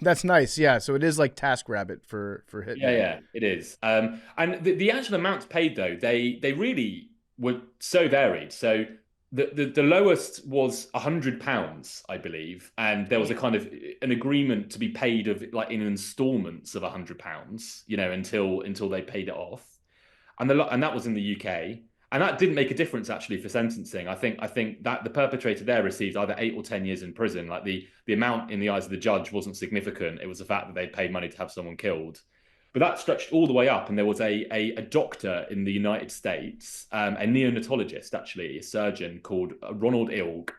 That's nice. Yeah, so it is like TaskRabbit for hitmen. Yeah, it is. And the actual amounts paid though, they really were so varied. So the lowest was £100, I believe, and there was a kind of an agreement to be paid of in installments of £100, until they paid it off. and that was in the UK, and that didn't make a difference actually for sentencing. I think that the perpetrator there received either 8 or 10 years in prison. Like the amount in the eyes of the judge wasn't significant. It was the fact that they'd paid money to have someone killed. But that stretched all the way up, and there was a doctor in the United States, a neonatologist, actually, a surgeon called Ronald Ilg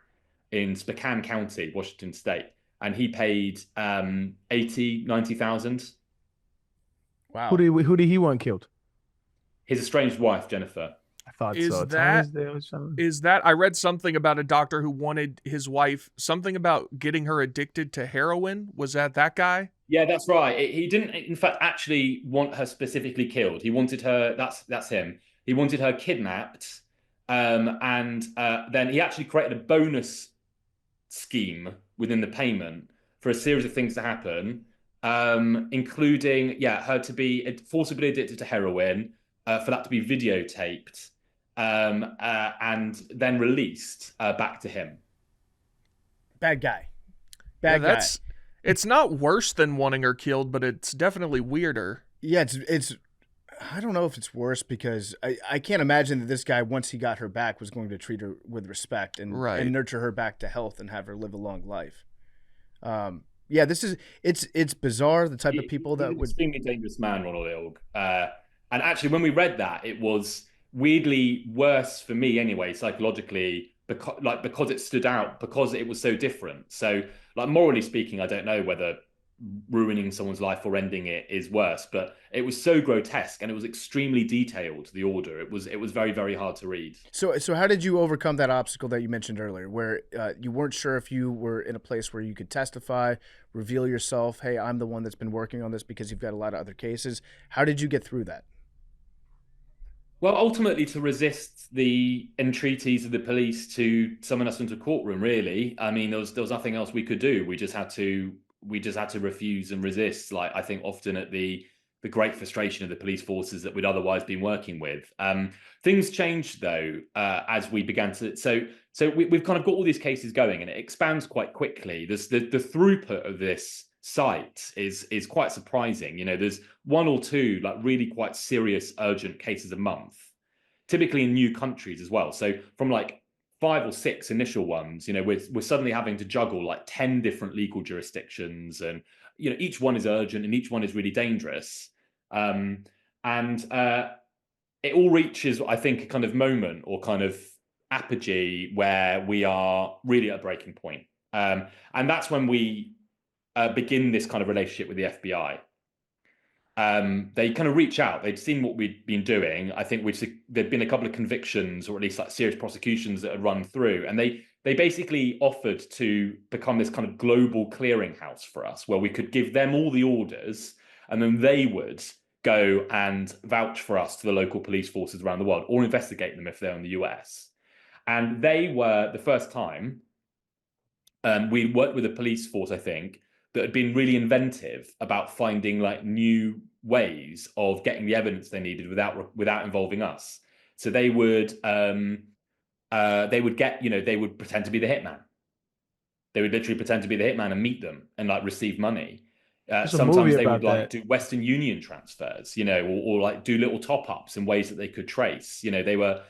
in Spokane County, Washington State, and he paid 90,000. Wow. Who did he want killed? His estranged wife, Jennifer. I thought Is so. that I read something about a doctor who wanted his wife, something about getting her addicted to heroin? Was that guy? Yeah, that's right. He didn't, in fact, actually want her specifically killed. He wanted her. That's him. He wanted her kidnapped, and then he actually created a bonus scheme within the payment for a series of things to happen, including her to be forcibly addicted to heroin, for that to be videotaped, and then released back to him. Bad guy. It's not worse than wanting her killed, but it's definitely weirder. Yeah, it's I don't know if it's worse, because I can't imagine that this guy, once he got her back, was going to treat her with respect and nurture her back to health and have her live a long life. Yeah, it's bizarre, the type of people that would... would... Extremely dangerous man, Ronald Ilg. And actually, when we read that, it was weirdly worse for me anyway, psychologically, because it stood out, because it was so different. So, like, morally speaking, I don't know whether ruining someone's life or ending it is worse, but it was so grotesque, and it was extremely detailed, the order. It was very, very hard to read. So how did you overcome that obstacle that you mentioned earlier, where you weren't sure if you were in a place where you could testify, reveal yourself, hey, I'm the one that's been working on this, because you've got a lot of other cases? How did you get through that? Well, ultimately, to resist the entreaties of the police to summon us into a courtroom, really. I mean, there was nothing else we could do. We just had to refuse and resist. Like, I think often at the great frustration of the police forces that we'd otherwise been working with. Things changed though, as we began to. So we've kind of got all these cases going, and it expands quite quickly. The throughput of this site is quite surprising. You know, there's 1 or 2 like really quite serious, urgent cases a month, typically in new countries as well. So from like 5 or 6 initial ones, you know, we're suddenly having to juggle like 10 different legal jurisdictions, and you know, each one is urgent and each one is really dangerous. And it all reaches, I think, a kind of moment or kind of apogee where we are really at a breaking point. And that's when we begin this kind of relationship with the FBI. They kind of reach out. They'd seen what we'd been doing. I think there'd been a couple of convictions, or at least like serious prosecutions that had run through, and they basically offered to become this kind of global clearinghouse for us, where we could give them all the orders, and then they would go and vouch for us to the local police forces around the world, or investigate them if they're in the US. And they were the first time we worked with a police force, I think, that had been really inventive about finding like new ways of getting the evidence they needed without involving us. So they would get, you know, they would pretend to be the hitman. They would literally pretend to be the hitman and meet them and like receive money. Sometimes they would like do Western Union transfers, you know, or like do little top ups in ways that they could trace. You know, they were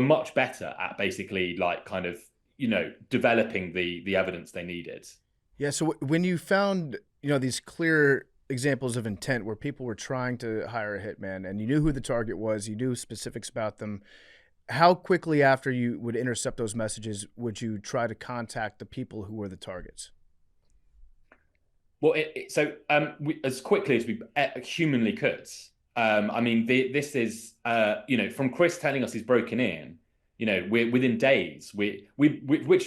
much better at basically like kind of, you know, developing the evidence they needed. Yeah. So when you found, you know, these clear examples of intent where people were trying to hire a hitman, and you knew who the target was, you knew specifics about them, how quickly after you would intercept those messages would you try to contact the people who were the targets? Well, as quickly as we humanly could. I mean, this is, you know, from Chris telling us he's broken in, you know, we're within days, which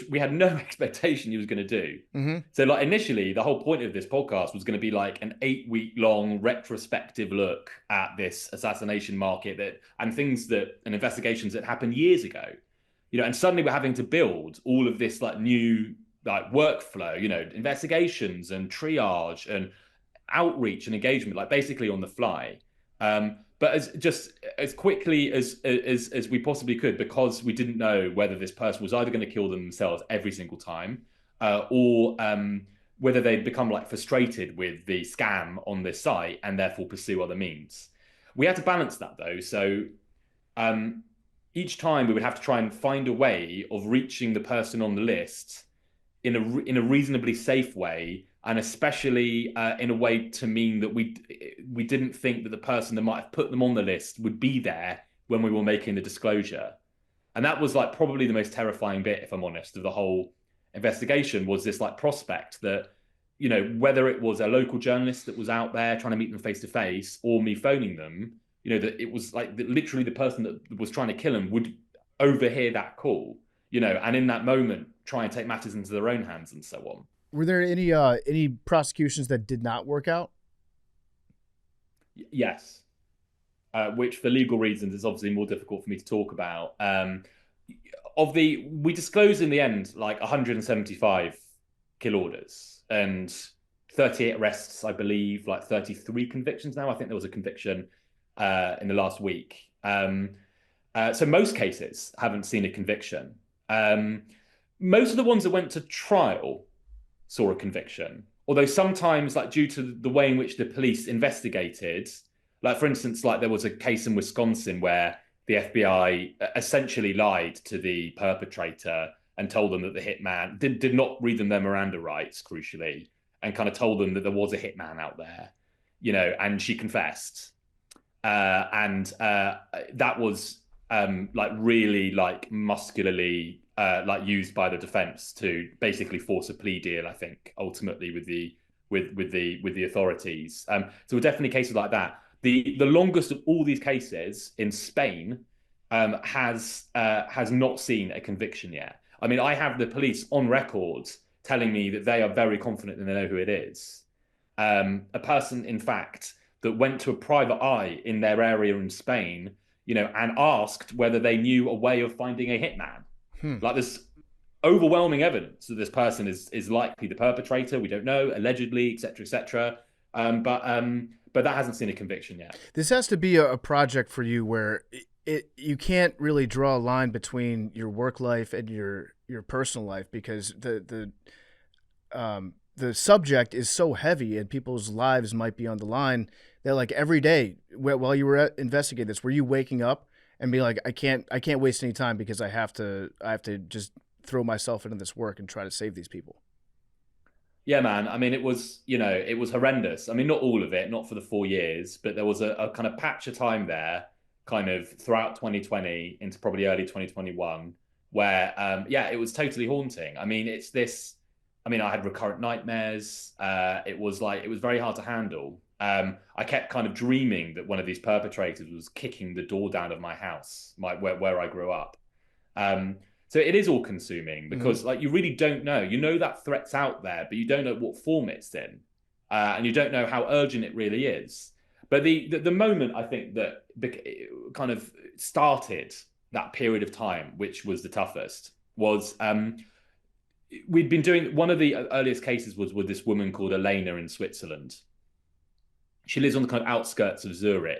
we had no expectation he was going to do. Mm-hmm. So like initially, the whole point of this podcast was going to be like an 8-week-long retrospective look at this assassination market and investigations that happened years ago, you know, and suddenly we're having to build all of this like new like workflow, you know, investigations and triage and outreach and engagement, like basically on the fly. But as quickly as we possibly could, because we didn't know whether this person was either going to kill themselves every single time, or whether they'd become like frustrated with the scam on this site and therefore pursue other means. We had to balance that though. So each time we would have to try and find a way of reaching the person on the list in a reasonably safe way, and especially in a way to mean that we didn't think that the person that might have put them on the list would be there when we were making the disclosure. And that was like probably the most terrifying bit, if I'm honest, of the whole investigation, was this like prospect that, you know, whether it was a local journalist that was out there trying to meet them face to face or me phoning them, you know, that it was like that literally the person that was trying to kill him would overhear that call, you know, and in that moment try and take matters into their own hands and so on. Were there any prosecutions that did not work out? Yes. Which for legal reasons is obviously more difficult for me to talk about. We disclosed in the end like 175 kill orders and 38 arrests, I believe, like 33 convictions now. I think there was a conviction in the last week. So most cases haven't seen a conviction. Most of the ones that went to trial saw a conviction, although sometimes, like due to the way in which the police investigated, like for instance, like there was a case in Wisconsin where the FBI essentially lied to the perpetrator and told them that the hitman did not read them their Miranda rights, crucially, and kind of told them that there was a hitman out there, you know, and she confessed. And that was like really like muscularly like used by the defense to basically force a plea deal, I think, ultimately with the authorities. So there were definitely cases like that. The longest of all these cases in Spain has not seen a conviction yet. I mean, I have the police on record telling me that they are very confident that they know who it is. A person, in fact, that went to a private eye in their area in Spain, you know, and asked whether they knew a way of finding a hitman. Like there's overwhelming evidence that this person is likely the perpetrator. We don't know, allegedly, etc., etc. But that hasn't seen a conviction yet. This has to be a project for you where you can't really draw a line between your work life and your personal life, because the subject is so heavy and people's lives might be on the line that, like, every day while you were investigating this, were you waking up and be like, I can't waste any time because I have to just throw myself into this work and try to save these people? Yeah, man. I mean, it was horrendous. I mean, not all of it, not for the 4 years, but there was a kind of patch of time there, kind of throughout 2020 into probably early 2021, where, it was totally haunting. I mean, I had recurrent nightmares. It was very hard to handle. I kept kind of dreaming that one of these perpetrators was kicking the door down of my house, where I grew up. So it is all consuming because like you really don't know. You know that threat's out there, but you don't know what form it's in, and you don't know how urgent it really is. But the moment I think that kind of started that period of time, which was the toughest, was we'd been doing one of the earliest cases was with this woman called Elena in Switzerland. She lives on the kind of outskirts of Zurich.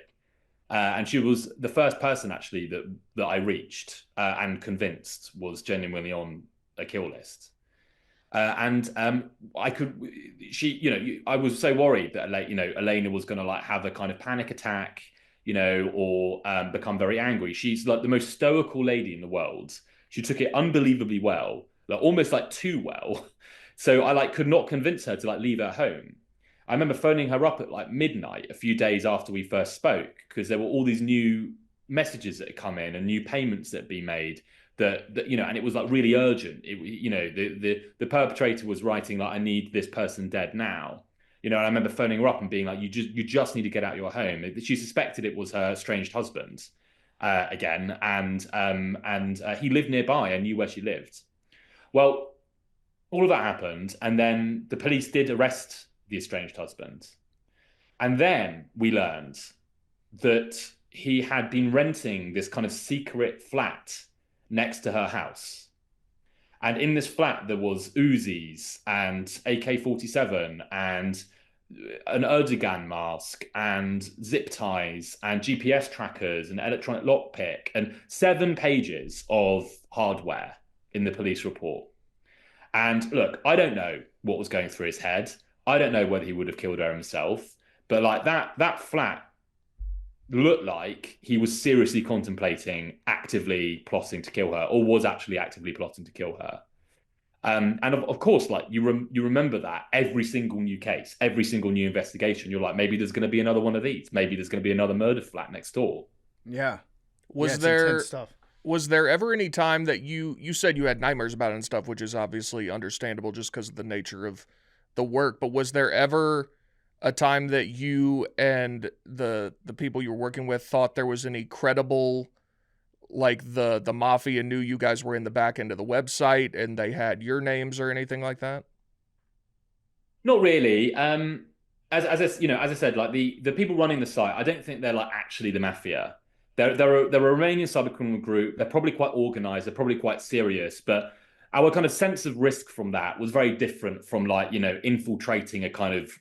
And she was the first person actually that I reached and convinced was genuinely on a kill list. I was so worried that Elena was going to like have a kind of panic attack, you know, or become very angry. She's like the most stoical lady in the world. She took it unbelievably well, like almost like too well. So I like could not convince her to like leave her home. I remember phoning her up at like midnight a few days after we first spoke, because there were all these new messages that had come in and new payments that had been made that you know, and it was like really urgent. The perpetrator was writing like, I need this person dead now. You know, and I remember phoning her up and being like, you just need to get out of your home. She suspected it was her estranged husband again, and he lived nearby. I knew where she lived. Well, all of that happened, and then the police did arrest the estranged husband. And then we learned that he had been renting this kind of secret flat next to her house. And in this flat, there was Uzis and AK-47 and an Erdogan mask and zip ties and GPS trackers and electronic lockpick and 7 pages of hardware in the police report. And look, I don't know what was going through his head. I don't know whether he would have killed her himself, but like that flat looked like he was seriously contemplating actively plotting to kill her, or was actually actively plotting to kill her. And of course, like you remember that every single new case, every single new investigation, you're like, maybe there's going to be another one of these. Maybe there's going to be another murder flat next door. Yeah. Was It's intense there stuff. was there ever any time that you said you had nightmares about it and stuff, which is obviously understandable just because of the nature of the work, but was there ever a time that you and the people you were working with thought there was any credible, like the mafia knew you guys were in the back end of the website and they had your names or anything like that? Not really. As I said, like the people running the site, I don't think they're like actually the mafia. They're a Romanian cybercriminal group. They're probably quite organized. They're probably quite serious. But our kind of sense of risk from that was very different from like, infiltrating a kind of,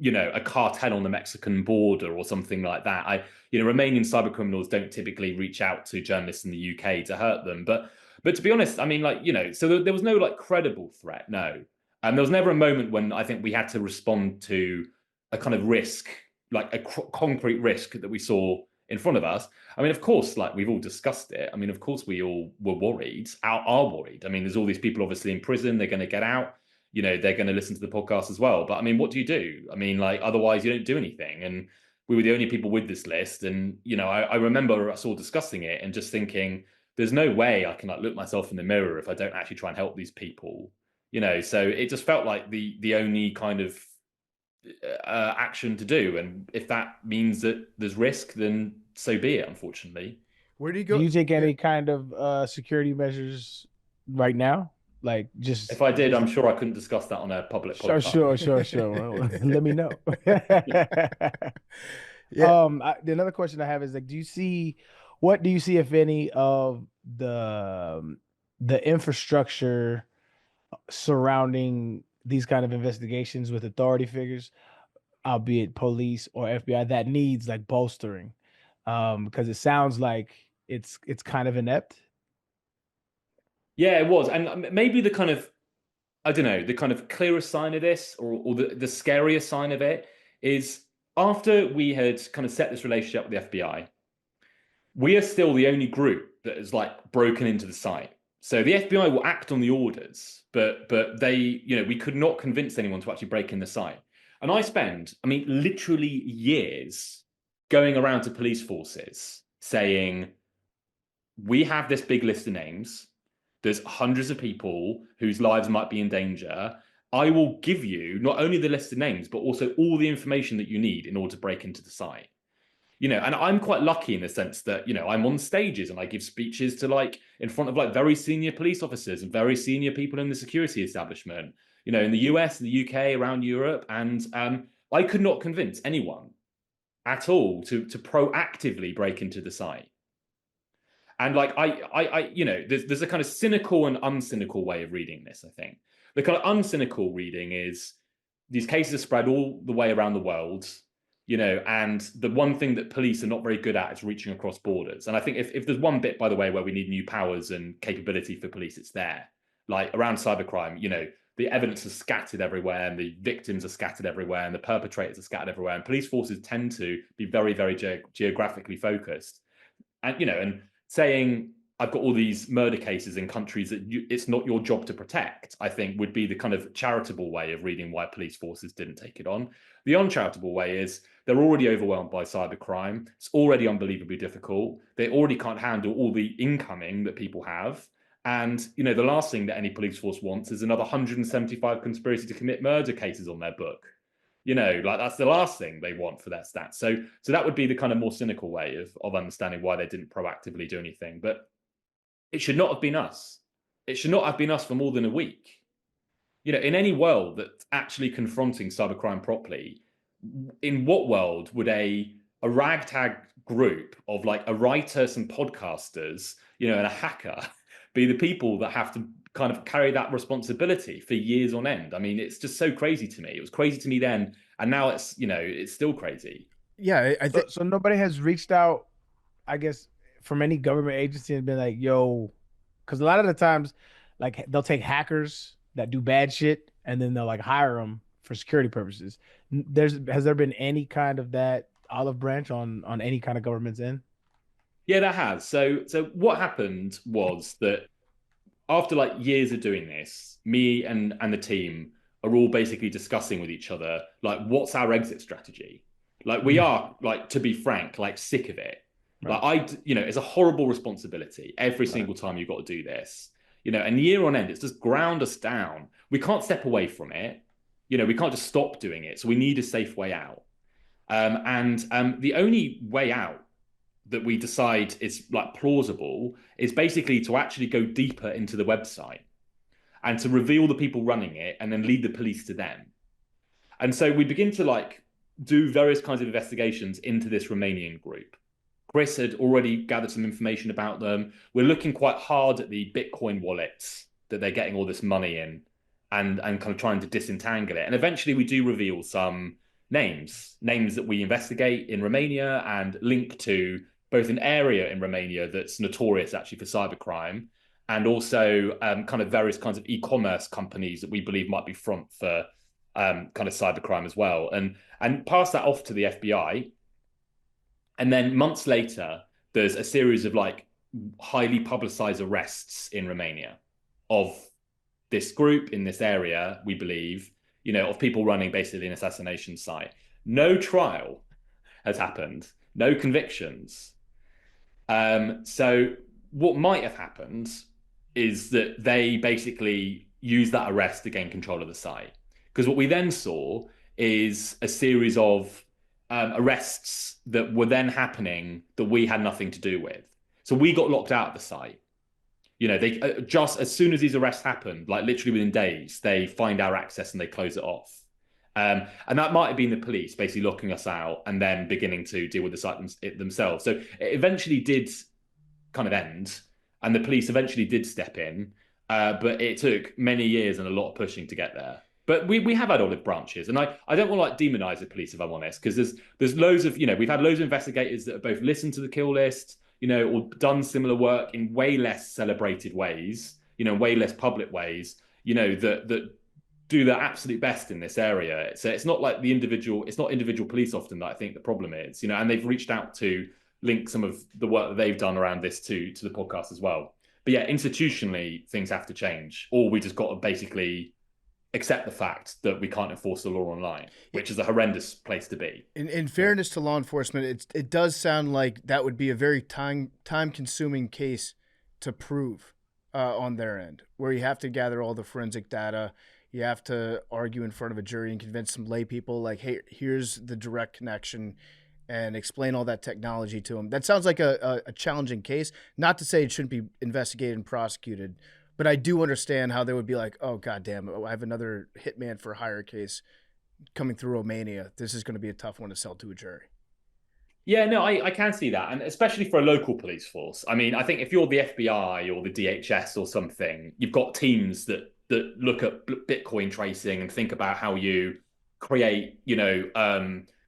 a cartel on the Mexican border or something like that. Romanian cybercriminals don't typically reach out to journalists in the UK to hurt them. But to be honest, I mean, like, so there was no like credible threat. No. And there was never a moment when I think we had to respond to a kind of risk, like a concrete risk that we saw in front of us. I mean, of course, like we've all discussed it. I mean, of course, we all were worried, are worried. I mean, there's all these people obviously in prison. They're going to get out. They're going to listen to the podcast as well. But I mean, what do? I mean, like, otherwise you don't do anything. And we were the only people with this list. And, I remember us all discussing it and just thinking, there's no way I can like look myself in the mirror if I don't actually try and help these people. So it just felt like the only kind of action to do. And if that means that there's risk, then so be it, unfortunately. Where do you go? Do you take any kind of security measures right now? Like just If I did, I'm sure I couldn't discuss that on a public Sure. Well, let me know. Yeah. Another question I have is like, what do you see, if any, of the infrastructure surrounding these kind of investigations with authority figures, albeit police or FBI, that needs like bolstering? Because it sounds like it's kind of inept. Yeah, it was. And maybe the kind of, I don't know, the kind of clearest sign of this, or the scariest sign of it, is after we had kind of set this relationship with the FBI, we are still the only group that has like broken into the site. So the FBI will act on the orders, but they, we could not convince anyone to actually break in the site. And I mean, literally years going around to police forces saying, we have this big list of names. There's hundreds of people whose lives might be in danger. I will give you not only the list of names, but also all the information that you need in order to break into the site. And I'm quite lucky in the sense that, I'm on stages and I give speeches to like in front of like very senior police officers and very senior people in the security establishment, in the US, in the UK, around Europe. And I could not convince anyone at all to proactively break into the site. And like, there's a kind of cynical and uncynical way of reading this, I think. The kind of uncynical reading is these cases are spread all the way around the world, and the one thing that police are not very good at is reaching across borders. And I think if there's one bit, by the way, where we need new powers and capability for police, it's there. Like around cybercrime, the evidence is scattered everywhere and the victims are scattered everywhere and the perpetrators are scattered everywhere. And police forces tend to be very, very geographically focused. And, and saying, I've got all these murder cases in countries that it's not your job to protect, I think would be the kind of charitable way of reading why police forces didn't take it on. The uncharitable way is they're already overwhelmed by cybercrime. It's already unbelievably difficult. They already can't handle all the incoming that people have. And, the last thing that any police force wants is another 175 conspiracy to commit murder cases on their book. Like that's the last thing they want for their stats. So that would be the kind of more cynical way of understanding why they didn't proactively do anything. But it should not have been us. It should not have been us for more than a week. In any world that's actually confronting cybercrime properly, in what world would a ragtag group of like a writer, some podcasters, and a hacker be the people that have to kind of carry that responsibility for years on end? I mean, it's just so crazy to me. It was crazy to me then, and now it's, it's still crazy. Yeah, I think So nobody has reached out, I guess, from any government agency and been like, yo, because a lot of the times, like they'll take hackers that do bad shit and then they'll like hire them for security purposes. Has there been any kind of that olive branch on any kind of government's end? Yeah, that has. So what happened was that after like years of doing this, me and the team are all basically discussing with each other like what's our exit strategy. Like we are like, to be frank, like sick of it. Right. Like it's a horrible responsibility every single time you've got to do this. And year on end, it's just ground us down. We can't step away from it. We can't just stop doing it. So we need a safe way out. And the only way out that we decide is like plausible is basically to actually go deeper into the website and to reveal the people running it and then lead the police to them. And so we begin to like do various kinds of investigations into this Romanian group. Chris had already gathered some information about them. We're looking quite hard at the Bitcoin wallets that they're getting all this money in and kind of trying to disentangle it. And eventually we do reveal some names that we investigate in Romania and link to both an area in Romania that's notorious actually for cybercrime and also kind of various kinds of e-commerce companies that we believe might be front for kind of cybercrime as well. And pass that off to the FBI. And then months later, there's a series of like highly publicized arrests in Romania of this group in this area, we believe, of people running basically an assassination site. No trial has happened, no convictions. So what might have happened is that they basically used that arrest to gain control of the site. Because what we then saw is a series of arrests that were then happening that we had nothing to do with. So we got locked out of the site. They just as soon as these arrests happened, like literally within days, they find our access and they close it off. And that might have been the police basically locking us out and then beginning to deal with the site themselves. So it eventually did kind of end, and the police eventually did step in, but it took many years and a lot of pushing to get there. But we have had olive branches, and I don't want to like demonize the police, if I'm honest, because there's loads of, we've had loads of investigators that have both listened to the kill list, or done similar work in way less celebrated ways, way less public ways, that do their absolute best in this area. So it's not like it's not individual police often that I think the problem is, and they've reached out to link some of the work that they've done around this to the podcast as well. But yeah, institutionally, things have to change, or we just got to basically accept the fact that we can't enforce the law online, which is a horrendous place to be. In fairness to law enforcement, it does sound like that would be a very time-consuming case to prove on their end, where you have to gather all the forensic data, you have to argue in front of a jury and convince some lay people, like, hey, here's the direct connection, and explain all that technology to them. That sounds like a challenging case. Not to say it shouldn't be investigated and prosecuted, but I do understand how they would be like, oh, goddamn, I have another hitman for hire case coming through Romania. This is going to be a tough one to sell to a jury. Yeah, no, I can see that. And especially for a local police force. I mean, I think if you're the FBI or the DHS or something, you've got teams that look at Bitcoin tracing and think about how you create,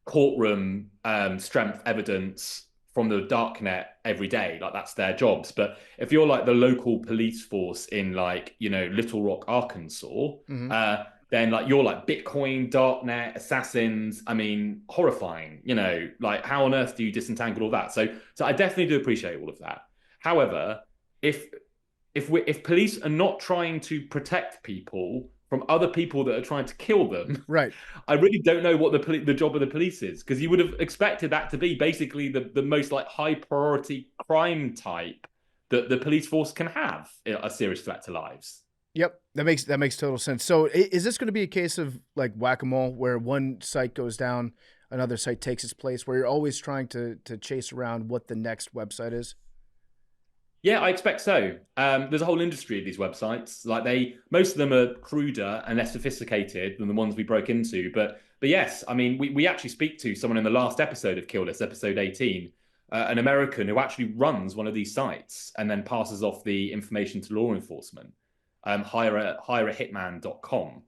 courtroom strength evidence from the darknet every day. Like that's their jobs. But if you're like the local police force in like, Little Rock, Arkansas, mm-hmm. Then like you're like Bitcoin, darknet, assassins. I mean, horrifying, like how on earth do you disentangle all that? So I definitely do appreciate all of that. However, if police are not trying to protect people from other people that are trying to kill them, right? I really don't know what the job of the police is, because you would have expected that to be basically the most like high priority crime type that the police force can have a serious threat to lives. Yep, that makes total sense. So is this going to be a case of like whack-a-mole, where one site goes down, another site takes its place, where you're always trying to chase around what the next website is? Yeah, I expect so. There's a whole industry of these websites. Like most of them are cruder and less sophisticated than the ones we broke into. But yes, I mean, we actually speak to someone in the last episode of Kill List, episode 18, an American who actually runs one of these sites and then passes off the information to law enforcement. Hireahitman.com, I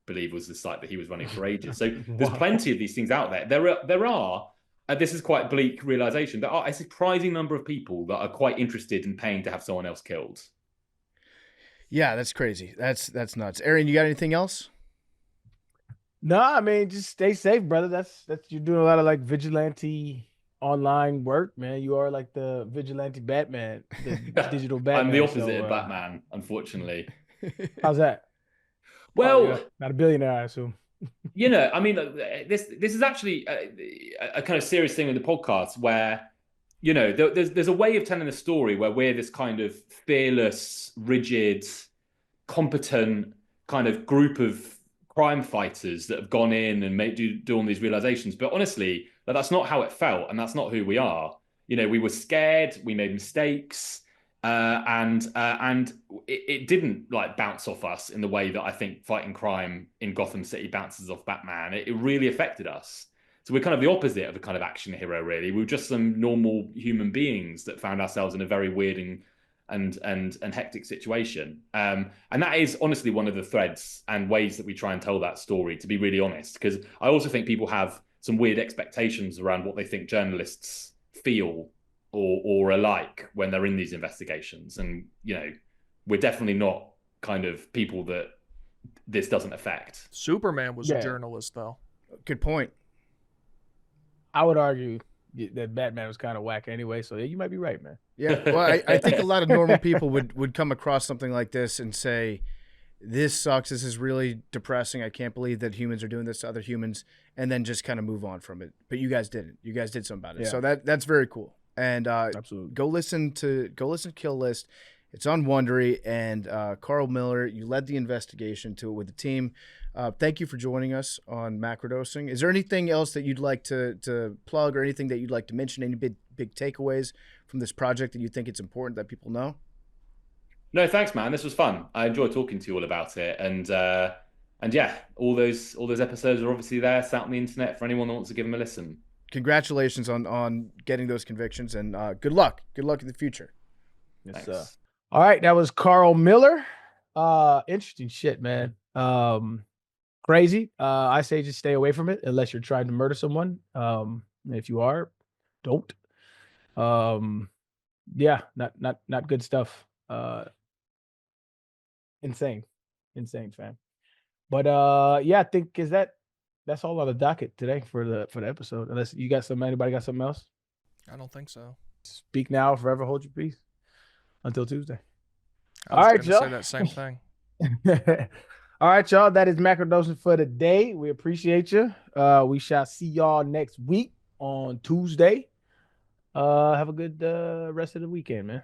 believe was the site that he was running for ages. So there's plenty of these things out there. There are. This is quite a bleak realization. There are a surprising number of people that are quite interested in paying to have someone else killed. Yeah, that's crazy. That's nuts. Arian, you got anything else? No, I mean, just stay safe, brother. That's you're doing a lot of like vigilante online work, man. You are like the vigilante Batman, the digital I'm the Batman. opposite So of Batman, unfortunately. how's that? Oh, Well, yeah, not a billionaire, I assume. I mean, this is actually a kind of serious thing with the podcast where, there's a way of telling the story where we're this kind of fearless, rigid, competent kind of group of crime fighters that have gone in and do all these realizations. But honestly, that's not how it felt, and that's not who we are. We were scared, we made mistakes, and it didn't like bounce off us in the way that I think fighting crime in Gotham City bounces off Batman. It really affected us. So we're kind of the opposite of a kind of action hero, really. We were just some normal human beings that found ourselves in a very weird and hectic situation. And that is honestly one of the threads and ways that we try and tell that story, to be really honest, because I also think people have some weird expectations around what they think journalists feel or are like when they're in these investigations. And, we're definitely not kind of people that this doesn't affect. Superman was Yeah. a journalist, though. Good point. I would argue that Batman was kind of whack anyway. So yeah, you might be right, man. Yeah, well, I think a lot of normal people would come across something like this and say, this sucks, this is really depressing, I can't believe that humans are doing this to other humans, and then just kind of move on from it. But you guys didn't. You guys did something about it. Yeah. So that's very cool. And Absolutely. go listen to Kill List. It's on Wondery, and Carl Miller, you led the investigation to it with the team. Thank you for joining us on Macrodosing. Is there anything else that you'd like to plug, or anything that you'd like to mention? Any big takeaways from this project that you think it's important that people know? No, thanks, man. This was fun. I enjoyed talking to you all about it, and yeah, all those episodes are obviously there, sat on the internet for anyone that wants to give them a listen. Congratulations on getting those convictions, and good luck. Good luck in the future. Yes, Thanks. all right, that was Carl Miller. Interesting shit, man. Crazy. I say just stay away from it unless you're trying to murder someone. If you are, don't. Yeah, not good stuff. Insane, fam. But yeah, I think that's all on the docket today for the episode. Unless you got anybody got something else? I don't think so. Speak now, forever hold your peace. Until Tuesday. I was All right, gonna y'all. say that same thing. All right, y'all. That is Macrodosing for the day. We appreciate you. We shall see y'all next week on Tuesday. Have a good rest of the weekend, man.